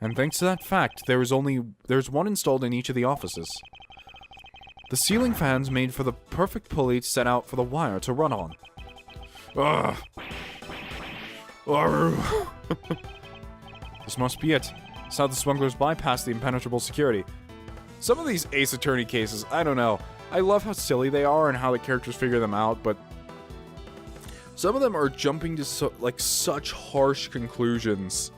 And thanks to that fact, there's one installed in each of the offices. The ceiling fans made for the perfect pulley set out for the wire to run on. Ugh. This must be it. It's how the smugglers bypass the impenetrable security. Some of these Ace Attorney cases, I don't know. I love how silly they are and how the characters figure them out, but some of them are jumping to such harsh conclusions.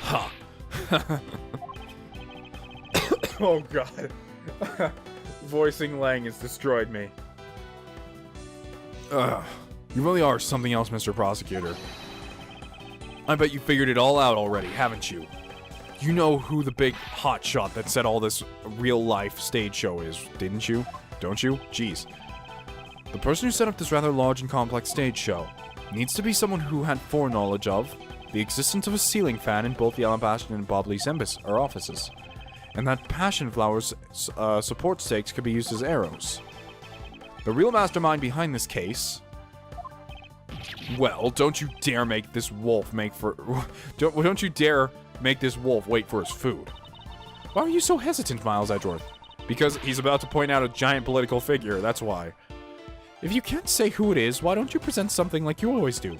Ha. Oh god. Voicing Lang has destroyed me. You really are something else, Mr. Prosecutor. I bet you figured it all out already, haven't you? You know who the big hotshot that set all this real-life stage show is, didn't you? Don't you? Jeez. The person who set up this rather large and complex stage show needs to be someone who had foreknowledge of the existence of a ceiling fan in both the Yellow Bastion and Bob Lee's offices, and that passion flowers' support stakes could be used as arrows. The real mastermind behind this case... Well, don't you dare make this wolf don't you dare make this wolf wait for his food. Why are you so hesitant, Miles Edgeworth? Because he's about to point out a giant political figure, that's why. If you can't say who it is, why don't you present something like you always do?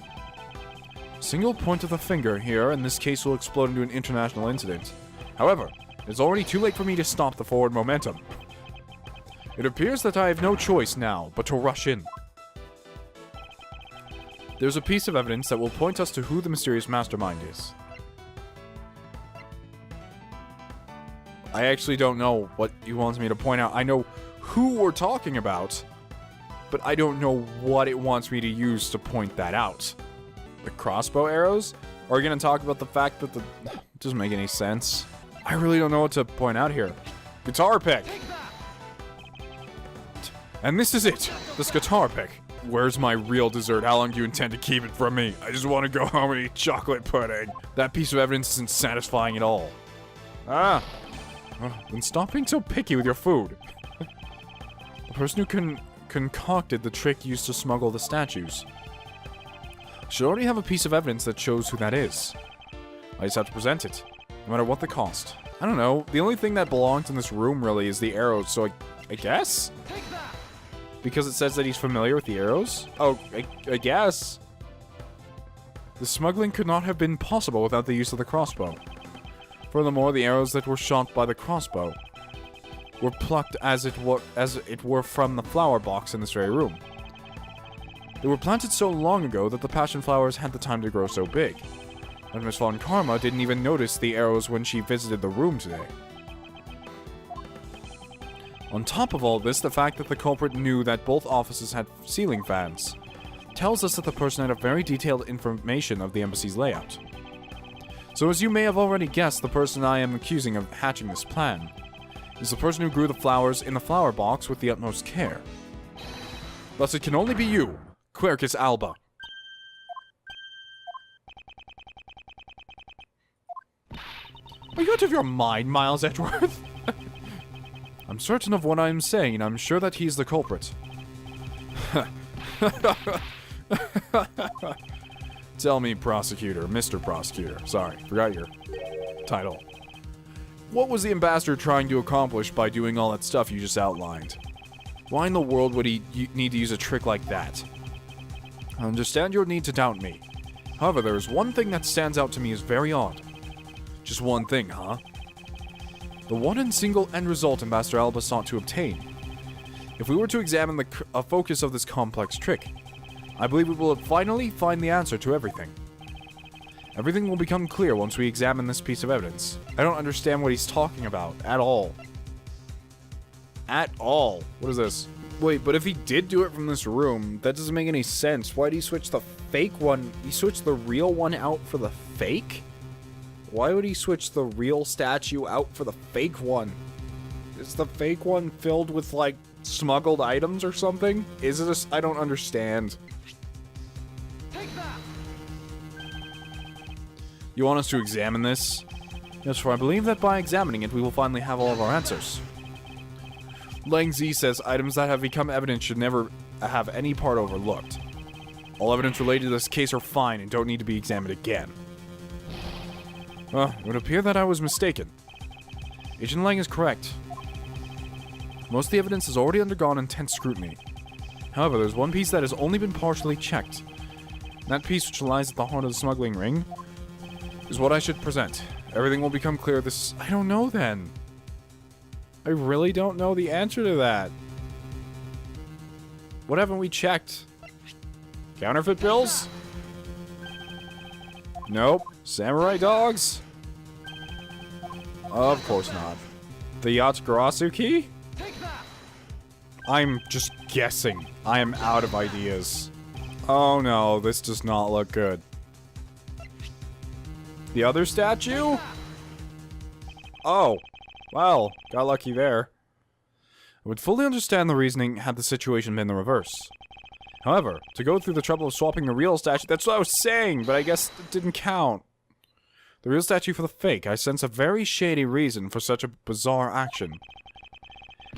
Single point of the finger here, and this case will explode into an international incident. However, it's already too late for me to stop the forward momentum. It appears that I have no choice now but to rush in. There's a piece of evidence that will point us to who the mysterious mastermind is. I actually don't know what he wants me to point out. I know who we're talking about, but I don't know what it wants me to use to point that out. The crossbow arrows? Are we going to talk about the fact that it doesn't make any sense? I really don't know what to point out here. Guitar pick! And this is it! This guitar pick. Where's my real dessert? How long do you intend to keep it from me? I just want to go home and eat chocolate pudding. That piece of evidence isn't satisfying at all. Ah! Then stop being so picky with your food. The person who concocted the trick used to smuggle the statues should already have a piece of evidence that shows who that is. I just have to present it, no matter what the cost. I don't know. The only thing that belongs in this room really is the arrows, so I guess? Take that. Because it says that he's familiar with the arrows? Oh, I guess. The smuggling could not have been possible without the use of the crossbow. Furthermore, the arrows that were shot by the crossbow were plucked as it were from the flower box in this very room. They were planted so long ago that the passion flowers had the time to grow so big. And Miss Von Karma didn't even notice the arrows when she visited the room today. On top of all this, the fact that the culprit knew that both offices had ceiling fans tells us that the person had a very detailed information of the embassy's layout. So as you may have already guessed, the person I am accusing of hatching this plan is the person who grew the flowers in the flower box with the utmost care. Thus it can only be you, Quercus Alba. Are you out of your mind, Miles Edgeworth? I'm certain of what I'm saying, and I'm sure that he's the culprit. Tell me, Prosecutor, Mr. Prosecutor. Sorry, forgot your title. What was the ambassador trying to accomplish by doing all that stuff you just outlined? Why in the world would he need to use a trick like that? I understand your need to doubt me. However, there is one thing that stands out to me as very odd. Just one thing, huh? The one and single end result Ambassador Alba sought to obtain. If we were to examine the focus of this complex trick, I believe we will finally find the answer to everything. Everything will become clear once we examine this piece of evidence. I don't understand what he's talking about at all. At all. What is this? Wait, but if he did do it from this room, that doesn't make any sense. Why did he switch the fake one? He switched the real one out for the fake? Why would he switch the real statue out for the fake one? Is the fake one filled with, like, smuggled items or something? Is it I don't understand. Take that. You want us to examine this? Yes, for I believe that by examining it, we will finally have all of our answers. Lang Z says items that have become evident should never have any part overlooked. All evidence related to this case are fine and don't need to be examined again. Well, it would appear that I was mistaken. Agent Lang is correct. Most of the evidence has already undergone intense scrutiny. However, there's one piece that has only been partially checked. And that piece, which lies at the heart of the smuggling ring, is what I should present. Everything will become clear this... I don't know then. I really don't know the answer to that. What haven't we checked? Counterfeit bills? Nope. Samurai dogs? Of course not. The Yatsugarasu key? Take that. I'm just guessing. I am out of ideas. Oh no, this does not look good. The other statue? Oh. Well, got lucky there. I would fully understand the reasoning had the situation been the reverse. However, to go through the trouble of swapping the real statue, that's what I was saying, but I guess it didn't count. The real statue for the fake, I sense a very shady reason for such a bizarre action.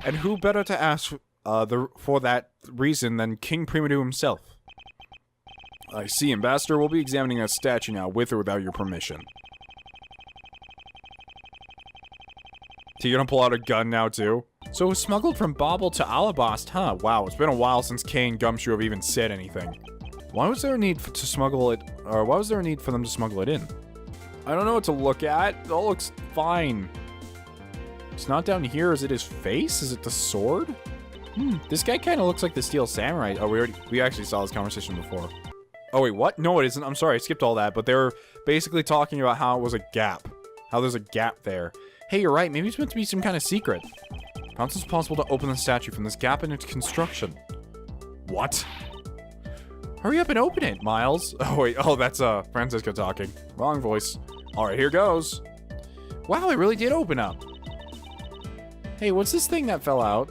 And who better to ask for that reason than King Primadu himself? I see, Ambassador will be examining that statue now, with or without your permission. So you gonna pull out a gun now, too? So it was smuggled from Bauble to Alabast, huh? Wow, it's been a while since Kay and Gumshoe have even said anything. Why was there a need to smuggle it, or why was there a need for them to smuggle it in? I don't know what to look at. It all looks fine. It's not down here. Is it his face? Is it the sword? This guy kind of looks like the Steel Samurai. Oh, we actually saw this conversation before. Oh, wait, what? No, it isn't. I'm sorry, I skipped all that. But they were basically talking about how it was a gap. How there's a gap there. Hey, you're right. Maybe it's meant to be some kind of secret. Perhaps it's possible to open the statue from this gap in its construction. What? Hurry up and open it, Miles. Oh, wait. Oh, that's Francisco talking. Wrong voice. All right, here goes. Wow, it really did open up. Hey, what's this thing that fell out?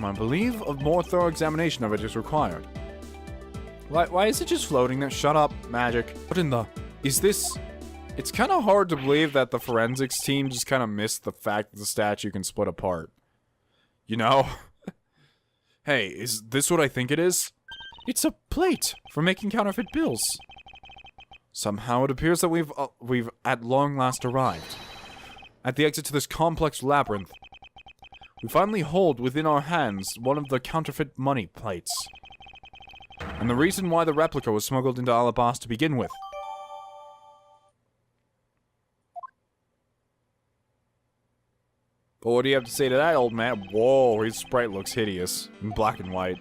I believe a more thorough examination of it is required. Why is it just floating there? Shut up, magic. What in the... Is this... It's kind of hard to believe that the forensics team just kind of missed the fact that the statue can split apart. You know? Hey, is this what I think it is? It's a plate for making counterfeit bills. Somehow it appears that we've at long last arrived. at the exit to this complex labyrinth. We finally hold within our hands one of the counterfeit money plates. And the reason why the replica was smuggled into Alabas to begin with. But what do you have to say to that, old man? Whoa, his sprite looks hideous. In black and white.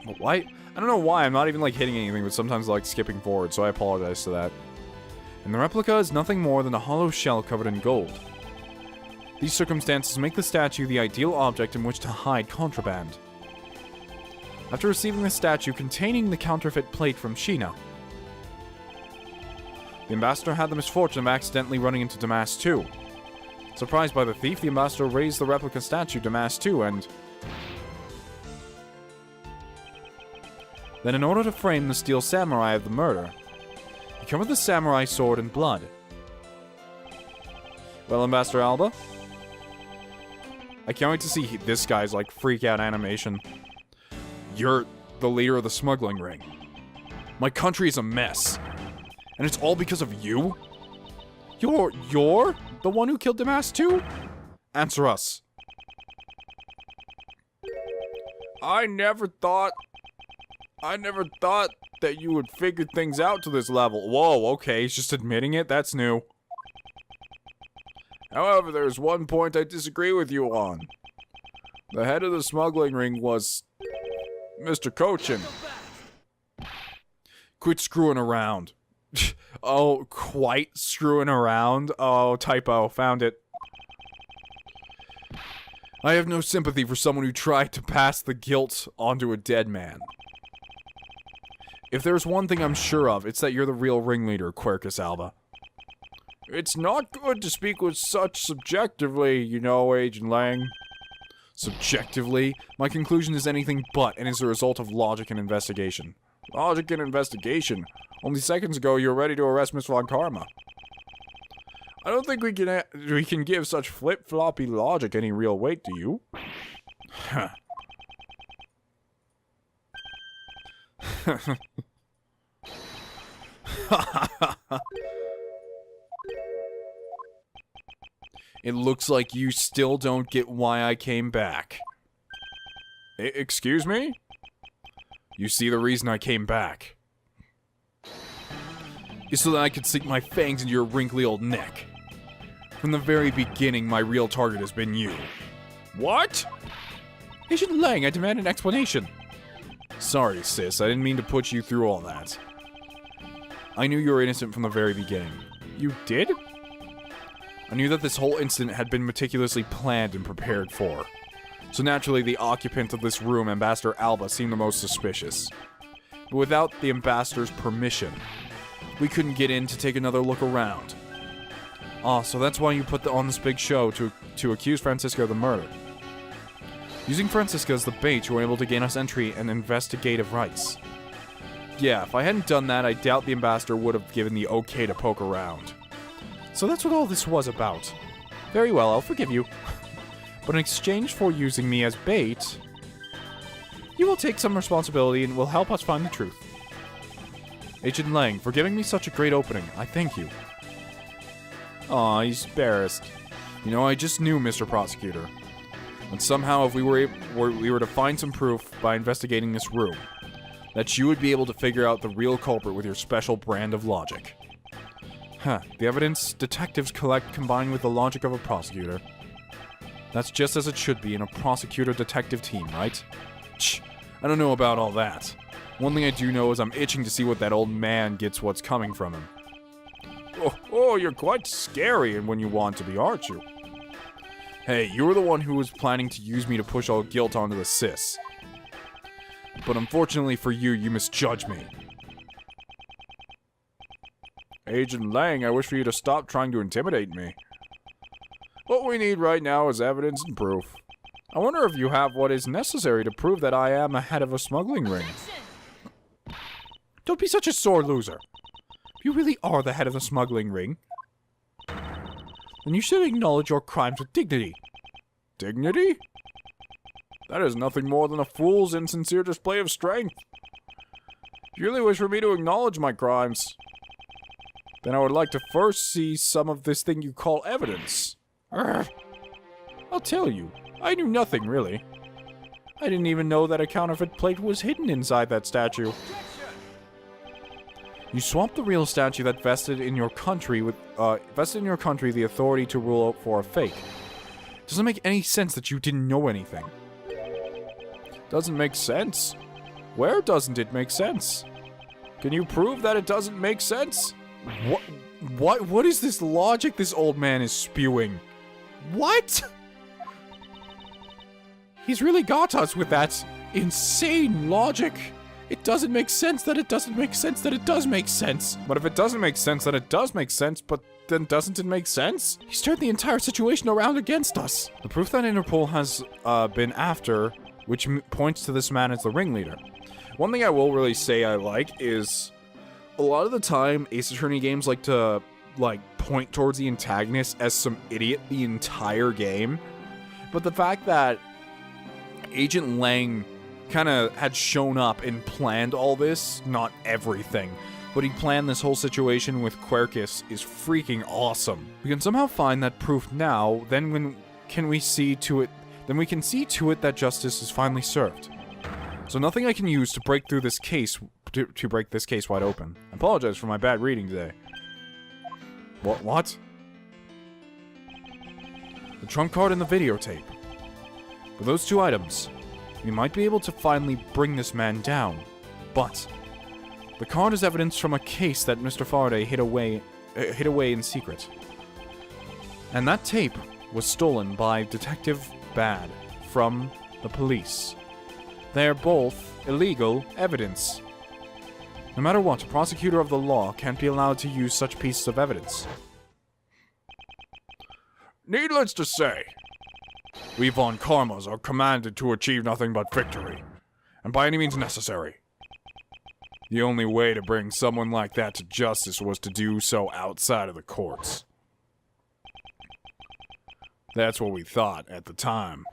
But why? I don't know why, I'm not even like hitting anything, but sometimes I like skipping forward, so I apologize to that. And the replica is nothing more than a hollow shell covered in gold. These circumstances make the statue the ideal object in which to hide contraband. After receiving the statue containing the counterfeit plate from Sheena, the ambassador had the misfortune of accidentally running into Damas 2. Surprised by the thief, the ambassador raised the replica statue Damas 2 and... Then in order to frame the steel samurai of the murder, he covered the samurai sword in blood. Well, Ambassador Alba? I can't wait to see this guy's, like, freak-out animation. You're the leader of the smuggling ring. My country is a mess. And it's all because of you? You're the one who killed Damas too? Answer us. I never thought that you would figure things out to this level. Whoa, okay, he's just admitting it? That's new. However, there's one point I disagree with you on. The head of the smuggling ring was... Mr. Cochin. Quit screwing around. Oh, quite screwing around? Oh, typo. Found it. I have no sympathy for someone who tried to pass the guilt onto a dead man. If there's one thing I'm sure of, it's that you're the real ringleader, Quercus Alba. It's not good to speak with such subjectively, you know, Agent Lang. Subjectively? My conclusion is anything but, and is the result of logic and investigation. Logic and investigation? Only seconds ago, you were ready to arrest Miss Von Karma. I don't think we can give such flip-floppy logic any real weight, do you? Huh. It looks like you still don't get why I came back. Excuse me? You see the reason I came back is so that I could sink my fangs into your wrinkly old neck. From the very beginning, my real target has been you. What? Agent Lang, I demand an explanation. Sorry, sis, I didn't mean to put you through all that. I knew you were innocent from the very beginning. You did? I knew that this whole incident had been meticulously planned and prepared for. So naturally, the occupant of this room, Ambassador Alba, seemed the most suspicious. But without the ambassador's permission, we couldn't get in to take another look around. Ah, so that's why you put on this big show to accuse Francisca of the murder. Using Francisca as the bait, you were able to gain us entry and investigative rights. Yeah, if I hadn't done that, I doubt the ambassador would have given the okay to poke around. So that's what all this was about. Very well, I'll forgive you. But in exchange for using me as bait, you will take some responsibility and will help us find the truth. Agent Lang, for giving me such a great opening, I thank you. Aw, he's embarrassed. You know, I just knew, Mr. Prosecutor. And somehow, if we were to find some proof by investigating this room, that you would be able to figure out the real culprit with your special brand of logic. Huh, the evidence detectives collect combined with the logic of a prosecutor. That's just as it should be in a prosecutor-detective team, right? Shh, I don't know about all that. One thing I do know is I'm itching to see what that old man gets what's coming from him. Oh, you're quite scary when you want to be, aren't you? Hey, you were the one who was planning to use me to push all guilt onto the sis. But unfortunately for you, you misjudged me. Agent Lang, I wish for you to stop trying to intimidate me. What we need right now is evidence and proof. I wonder if you have what is necessary to prove that I am a head of a smuggling ring. Don't be such a sore loser. If you really are the head of the smuggling ring, then you should acknowledge your crimes with dignity. Dignity? That is nothing more than a fool's insincere display of strength. You really wish for me to acknowledge my crimes? then I would like to first see some of this thing you call evidence. Urgh. I'll tell you, I knew nothing, really. I didn't even know that a counterfeit plate was hidden inside that statue. You swapped the real statue that vested in your country the authority to rule for a fake. Doesn't make any sense that you didn't know anything. Doesn't make sense? Where doesn't it make sense? Can you prove that it doesn't make sense? What is this logic this old man is spewing? What? He's really got us with that insane logic. It doesn't make sense that it doesn't make sense that it does make sense. But if it doesn't make sense that it does make sense, but then doesn't it make sense? He's turned the entire situation around against us. The proof that Interpol has been after, which points to this man as the ringleader. One thing I will really say I like is a lot of the time Ace Attorney games like to point towards the antagonist as some idiot the entire game. But the fact that Agent Lang kind of had shown up and planned all this, not everything, but he planned this whole situation with Quercus is freaking awesome. We can somehow find that proof now, then we can see to it that justice is finally served. So nothing I can use to break through this case, to break this case wide open. I apologize for my bad reading today. What? The trump card and the videotape. With those two items, we might be able to finally bring this man down. But the card is evidence from a case that Mr. Faraday hid away in secret. And that tape was stolen by Detective Bad from the police. They are both illegal evidence. No matter what, a prosecutor of the law can't be allowed to use such pieces of evidence. Needless to say, we Von Karmas are commanded to achieve nothing but victory, and by any means necessary. The only way to bring someone like that to justice was to do so outside of the courts. That's what we thought at the time.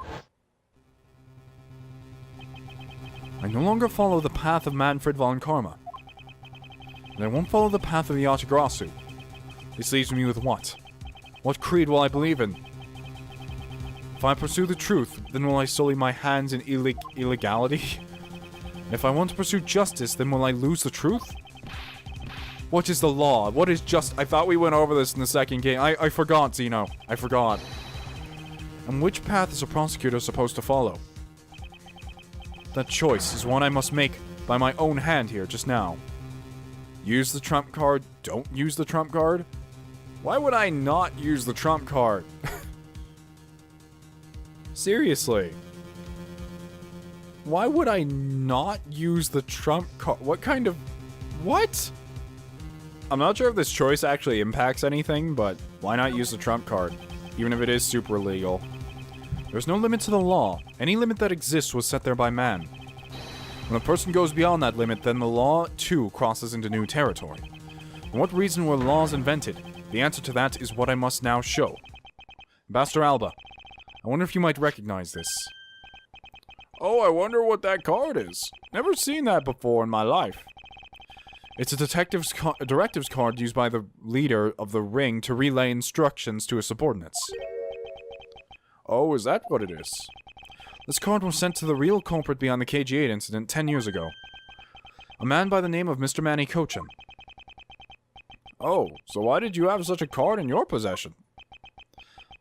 I no longer follow the path of Manfred von Karma. And I won't follow the path of the Yatagrasu. This leaves me with what? What creed will I believe in? If I pursue the truth, then will I sully my hands in illegality? If I want to pursue justice, then will I lose the truth? What is the law? What is just... I thought we went over this in the second game. I forgot, Zeno. I forgot. And which path is a prosecutor supposed to follow? That choice is one I must make by my own hand here, just now. Use the trump card, don't use the trump card? Why would I not use the trump card? Seriously. Why would I not use the trump card? What kind of... What? I'm not sure if this choice actually impacts anything, but why not use the trump card? Even if it is super illegal. There's no limit to the law. Any limit that exists was set there by man. When a person goes beyond that limit, then the law, too, crosses into new territory. For what reason were laws invented? The answer to that is what I must now show. Ambassador Alba, I wonder if you might recognize this. Oh, I wonder what that card is. Never seen that before in my life. It's a directives card used by the leader of the ring to relay instructions to his subordinates. Oh, is that what it is? This card was sent to the real culprit behind the KG-8 incident 10 years ago. A man by the name of Mr. Manny Cochin. Oh, so why did you have such a card in your possession?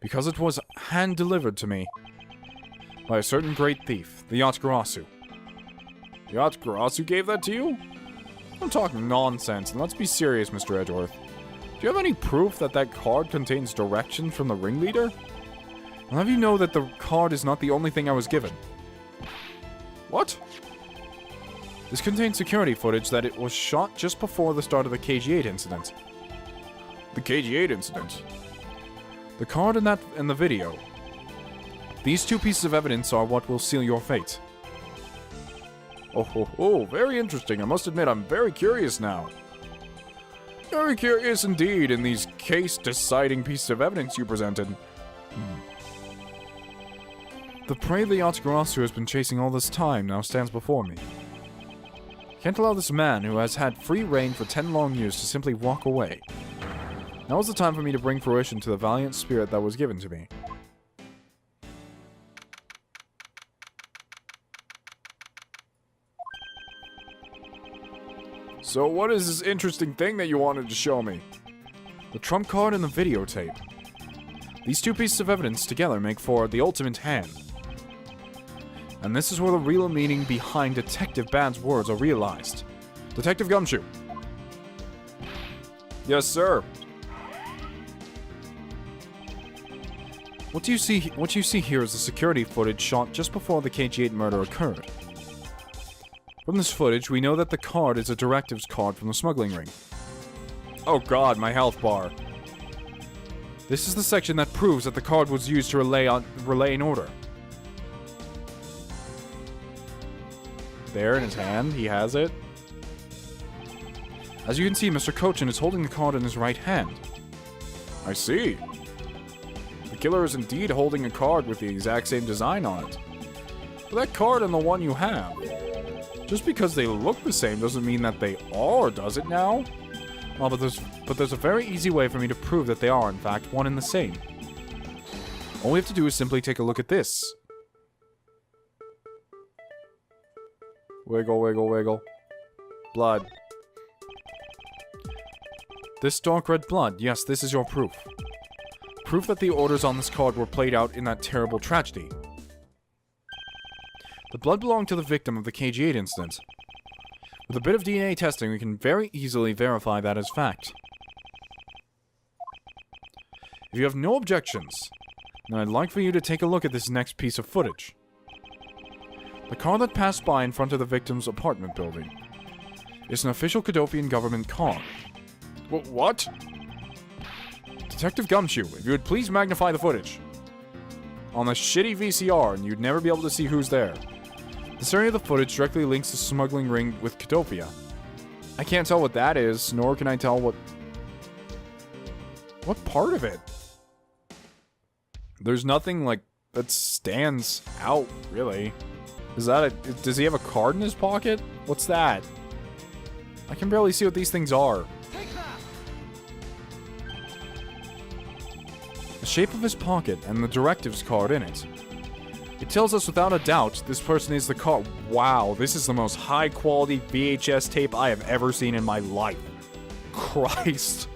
Because it was hand-delivered to me by a certain great thief, the Yatagarasu. The Yatagarasu gave that to you? I'm talking nonsense, and let's be serious, Mr. Edgeworth. Do you have any proof that that card contains directions from the ringleader? I'll have you know that the card is not the only thing I was given. What? This contains security footage that it was shot just before the start of the KG-8 incident. The KG-8 incident? The card and the video. These two pieces of evidence are what will seal your fate. Oh, very interesting. I must admit, I'm very curious now. Very curious indeed in these case-deciding pieces of evidence you presented. The prey the Yatagarasu has been chasing all this time now stands before me. Can't allow this man who has had free reign for 10 long years to simply walk away. Now is the time for me to bring fruition to the valiant spirit that was given to me. So what is this interesting thing that you wanted to show me? The trump card and the videotape. These two pieces of evidence together make for the ultimate hand. And this is where the real meaning behind Detective Bad's words are realized. Detective Gumshoe. Yes, sir. What you see here is the security footage shot just before the KG-8 murder occurred. From this footage, we know that the card is a directives card from the smuggling ring. Oh god, my health bar. This is the section that proves that the card was used to relay an order. There in his hand, he has it. As you can see, Mr. Kochin is holding the card in his right hand. I see. The killer is indeed holding a card with the exact same design on it. But that card and the one you have, just because they look the same doesn't mean that they are, does it now? Oh, but there's a very easy way for me to prove that they are, in fact, one and the same. All we have to do is simply take a look at this. Wiggle, wiggle, wiggle. Blood. This dark red blood, yes, this is your proof. Proof that the orders on this card were played out in that terrible tragedy. The blood belonged to the victim of the KG-8 incident. With a bit of DNA testing, we can very easily verify that as fact. If you have no objections, then I'd like for you to take a look at this next piece of footage. The car that passed by in front of the victim's apartment building is an official Kodofian government car. What? Detective Gumshoe, if you would please magnify the footage. On a shitty VCR, and you'd never be able to see who's there. This area of the footage directly links the smuggling ring with Kodofia. I can't tell what that is, nor can I tell what part of it? There's nothing, like, that stands out, really. Is that does he have a card in his pocket? What's that? I can barely see what these things are. The shape of his pocket and the directives card in it. It tells us without a doubt this person is the car. Wow, this is the most high quality VHS tape I have ever seen in my life. Christ.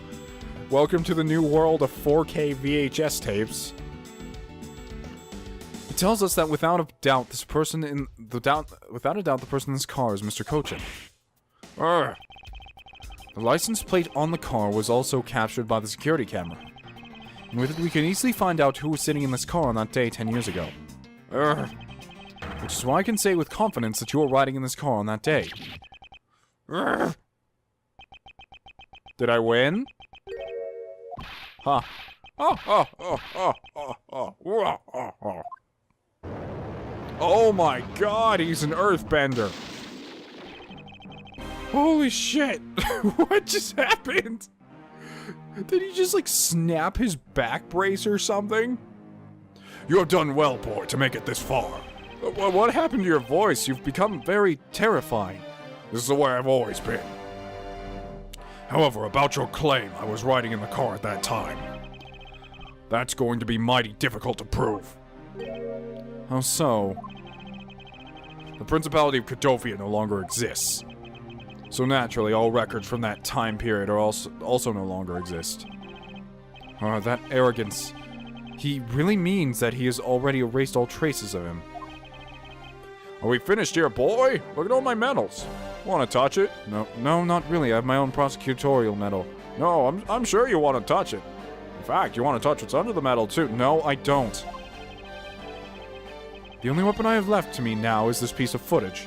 Welcome to the new world of 4K VHS tapes. It tells us that without a doubt the person in this car is Mr. Kochin. The license plate on the car was also captured by the security camera. And with it, we can easily find out who was sitting in this car on that day 10 years ago. Which is why I can say with confidence that you were riding in this car on that day. Did I win? Huh. Oh my god, he's an earthbender. Holy shit. What just happened? Did he just, like, snap his back brace or something? You have done well, boy, to make it this far. What happened to your voice? You've become very terrifying. This is the way I've always been. However, about your claim, I was riding in the car at that time. That's going to be mighty difficult to prove. How so? The Principality of Kodofia no longer exists. So naturally, all records from that time period are also no longer exist. That arrogance. He really means that he has already erased all traces of him. Are we finished here, boy? Look at all my medals. Want to touch it? No, not really. I have my own prosecutorial medal. No, I'm sure you want to touch it. In fact, you want to touch what's under the medal, too. No, I don't. The only weapon I have left to me now is this piece of footage.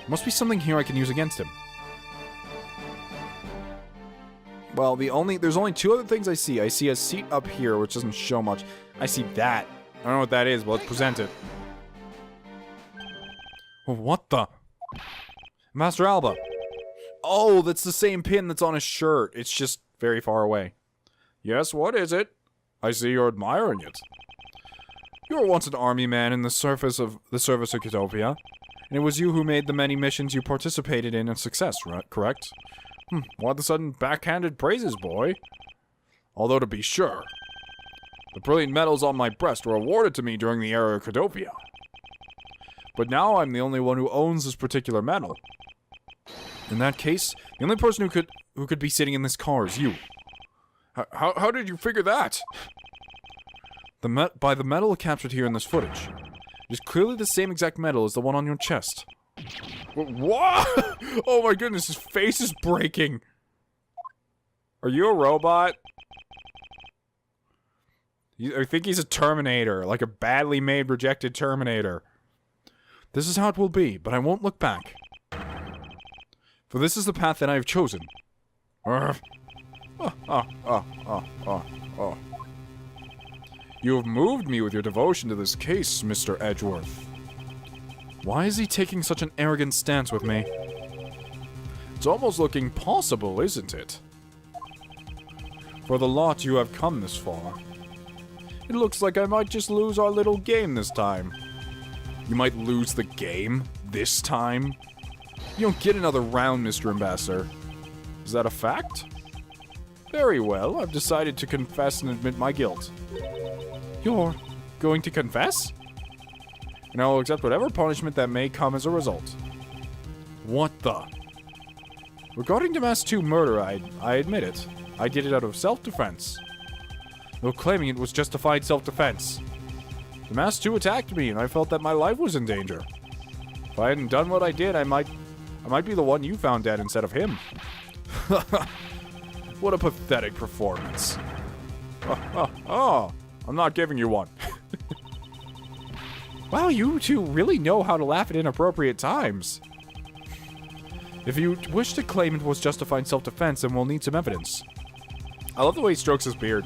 Must be something here I can use against him. Well, there's only two other things I see. I see a seat up here, which doesn't show much. I see that. I don't know what that is, but let's present it. What the? Master Alba. Oh, that's the same pin that's on his shirt. It's just very far away. Yes, what is it? I see you're admiring it. You were once an army man in the service of Kodofia, and it was you who made the many missions you participated in a success, right? Correct? Why the sudden backhanded praises, boy? Although to be sure, the brilliant medals on my breast were awarded to me during the era of Codopia. But now I'm the only one who owns this particular medal. In that case, the only person who could be sitting in this car is you. How did you figure that? By the medal captured here in this footage. It is clearly the same exact medal as the one on your chest. What? Oh my goodness, his face is breaking. Are you a robot? I think he's a Terminator, like a badly made, rejected Terminator. This is how it will be, but I won't look back. For this is the path that I have chosen. You have moved me with your devotion to this case, Mr. Edgeworth. Why is he taking such an arrogant stance with me? It's almost looking possible, isn't it? For the lot you have come this far. It looks like I might just lose our little game this time. You might lose the game? This time? You don't get another round, Mr. Ambassador. Is that a fact? Very well, I've decided to confess and admit my guilt. You're going to confess? And I will accept whatever punishment that may come as a result. What the? Regarding the Mass 2 murder, I admit it. I did it out of self-defense. Though claiming it was justified self-defense. The Mass 2 attacked me, and I felt that my life was in danger. If I hadn't done what I did, I might be the one you found dead instead of him. What a pathetic performance. I'm not giving you one. Wow, you two really know how to laugh at inappropriate times. If you wish to claim it was justified self-defense, then we'll need some evidence. I love the way he strokes his beard.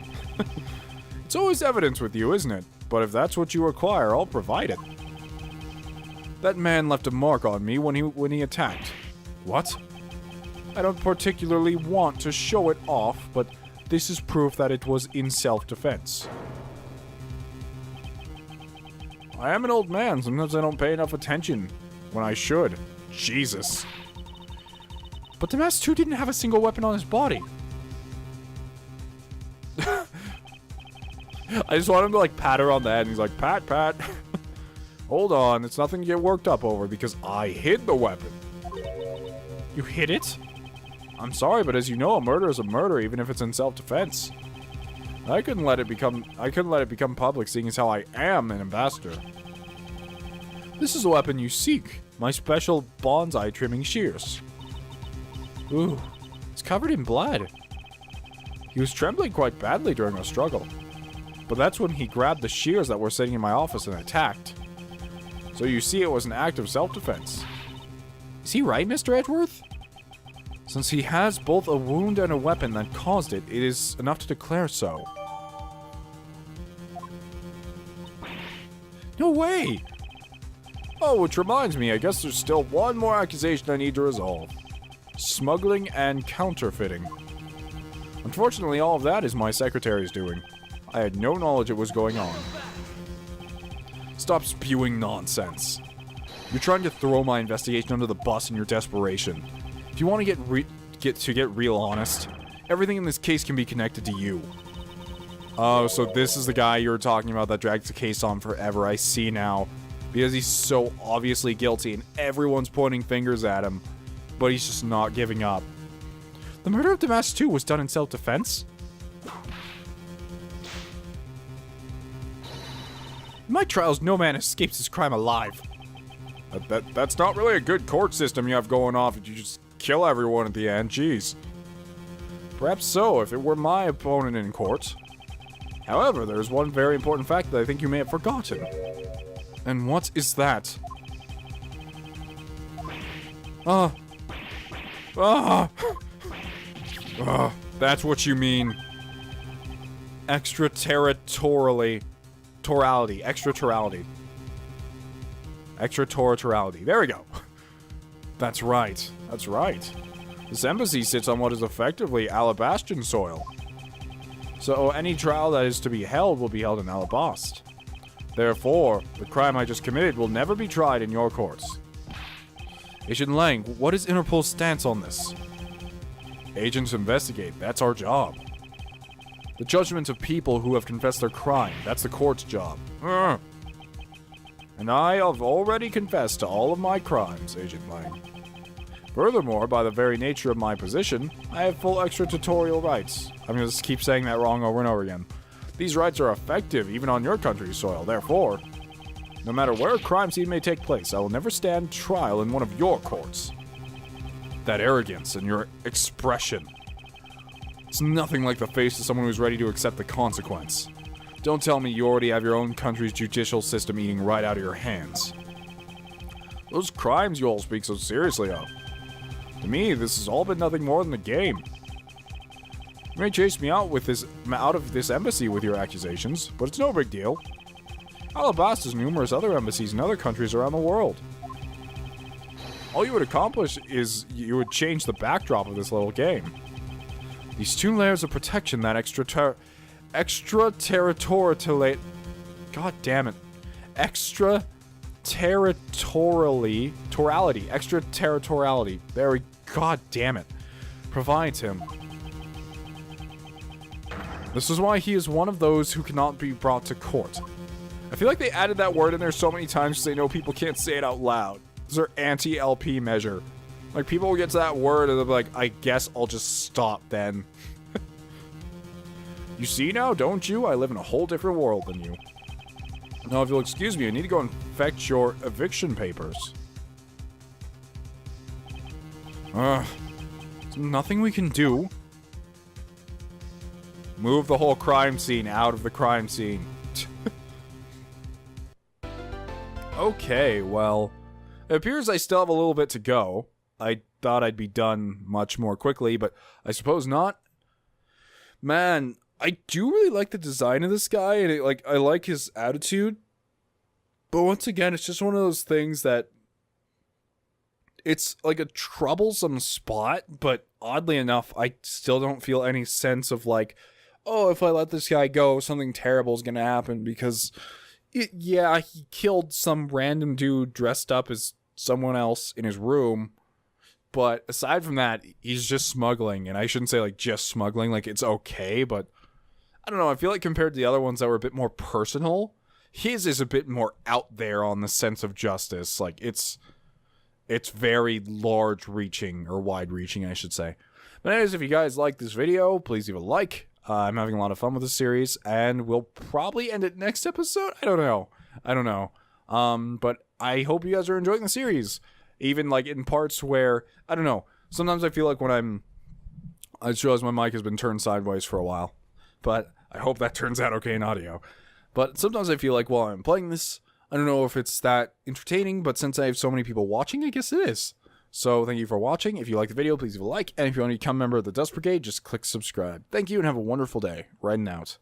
It's always evidence with you, isn't it? But if that's what you require, I'll provide it. That man left a mark on me when he attacked. What? I don't particularly want to show it off, but this is proof that it was in self-defense. I am an old man. Sometimes I don't pay enough attention when I should. Jesus. But the Mass 2 didn't have a single weapon on his body. I just want him to, like, pat her on the head, and he's like, pat, pat. Hold on, it's nothing to get worked up over, because I hid the weapon. You hid it? I'm sorry, but as you know, a murder is a murder, even if it's in self-defense. I couldn't let it become public, seeing as how I am an ambassador. This is the weapon you seek, my special bonsai trimming shears. Ooh, it's covered in blood. He was trembling quite badly during our struggle. But that's when he grabbed the shears that were sitting in my office and attacked. So you see it was an act of self-defense. Is he right, Mr. Edgeworth? Since he has both a wound and a weapon that caused it, it is enough to declare so. No way! Oh, which reminds me, I guess there's still one more accusation I need to resolve. Smuggling and counterfeiting. Unfortunately, all of that is my secretary's doing. I had no knowledge it was going on. Stop spewing nonsense. You're trying to throw my investigation under the bus in your desperation. If you want to get real honest, everything in this case can be connected to you. Oh, so this is the guy you were talking about that drags the case on forever. I see now. Because he's so obviously guilty and everyone's pointing fingers at him, but he's just not giving up. The murder of Damas 2 was done in self-defense? In my trials, no man escapes his crime alive. That's not really a good court system you have going off if you just kill everyone at the end, jeez. Perhaps so, if it were my opponent in court. However, there is one very important fact that I think you may have forgotten. And what is that? That's what you mean. Extraterritoriality. Extraterritoriality. There we go. That's right. That's right. This embassy sits on what is effectively Alabastan soil. So any trial that is to be held will be held in Alabast. Therefore, the crime I just committed will never be tried in your courts. Agent Lang, what is Interpol's stance on this? Agents investigate. That's our job. The judgment of people who have confessed their crime. That's the court's job. And I have already confessed to all of my crimes, Agent Lang. Furthermore, by the very nature of my position, I have full extraterritorial rights. I'm going to just keep saying that wrong over and over again. These rights are effective even on your country's soil. Therefore, no matter where a crime scene may take place, I will never stand trial in one of your courts. That arrogance and your expression. It's nothing like the face of someone who's ready to accept the consequence. Don't tell me you already have your own country's judicial system eating right out of your hands. Those crimes you all speak so seriously of. To me, this has all been nothing more than a game. You may chase me out of this embassy with your accusations, but it's no big deal. Alabasta has numerous other embassies in other countries around the world. All you would accomplish is you would change the backdrop of this little game. These two layers of protection that extraterritoriality. God damn it. Extraterritoriality. There we. God damn it. Provides him. This is why he is one of those who cannot be brought to court. I feel like they added that word in there so many times because they know people can't say it out loud. This is their anti-LP measure. Like, people will get to that word and they'll be like, I guess I'll just stop then. You see now, don't you? I live in a whole different world than you. Now, if you'll excuse me, I need to go and fetch your eviction papers. There's nothing we can do. Move the whole crime scene out of the crime scene. Okay, well, it appears I still have a little bit to go. I thought I'd be done much more quickly, but I suppose not. Man, I do really like the design of this guy, and I like his attitude. But once again, it's just one of those things that it's like a troublesome spot, but oddly enough, I still don't feel any sense of like, oh, if I let this guy go, something terrible is gonna happen, because yeah, he killed some random dude dressed up as someone else in his room. But aside from that, he's just smuggling, and I shouldn't say like just smuggling, like it's okay, but I don't know, I feel like compared to the other ones that were a bit more personal, his is a bit more out there on the sense of justice. Like it's very large-reaching, or wide-reaching, I should say. But anyways, if you guys like this video, please leave a like. I'm having a lot of fun with this series, and we'll probably end it next episode? I don't know. But I hope you guys are enjoying the series. Even, like, in parts where, I don't know, sometimes I feel like when I just realized my mic has been turned sideways for a while. But I hope that turns out okay in audio. But sometimes I feel like while I'm playing this, I don't know if it's that entertaining, but since I have so many people watching, I guess it is. So thank you for watching. If you like the video, please leave a like. And if you want to become a member of the Dust Brigade, just click subscribe. Thank you and have a wonderful day. Riding out.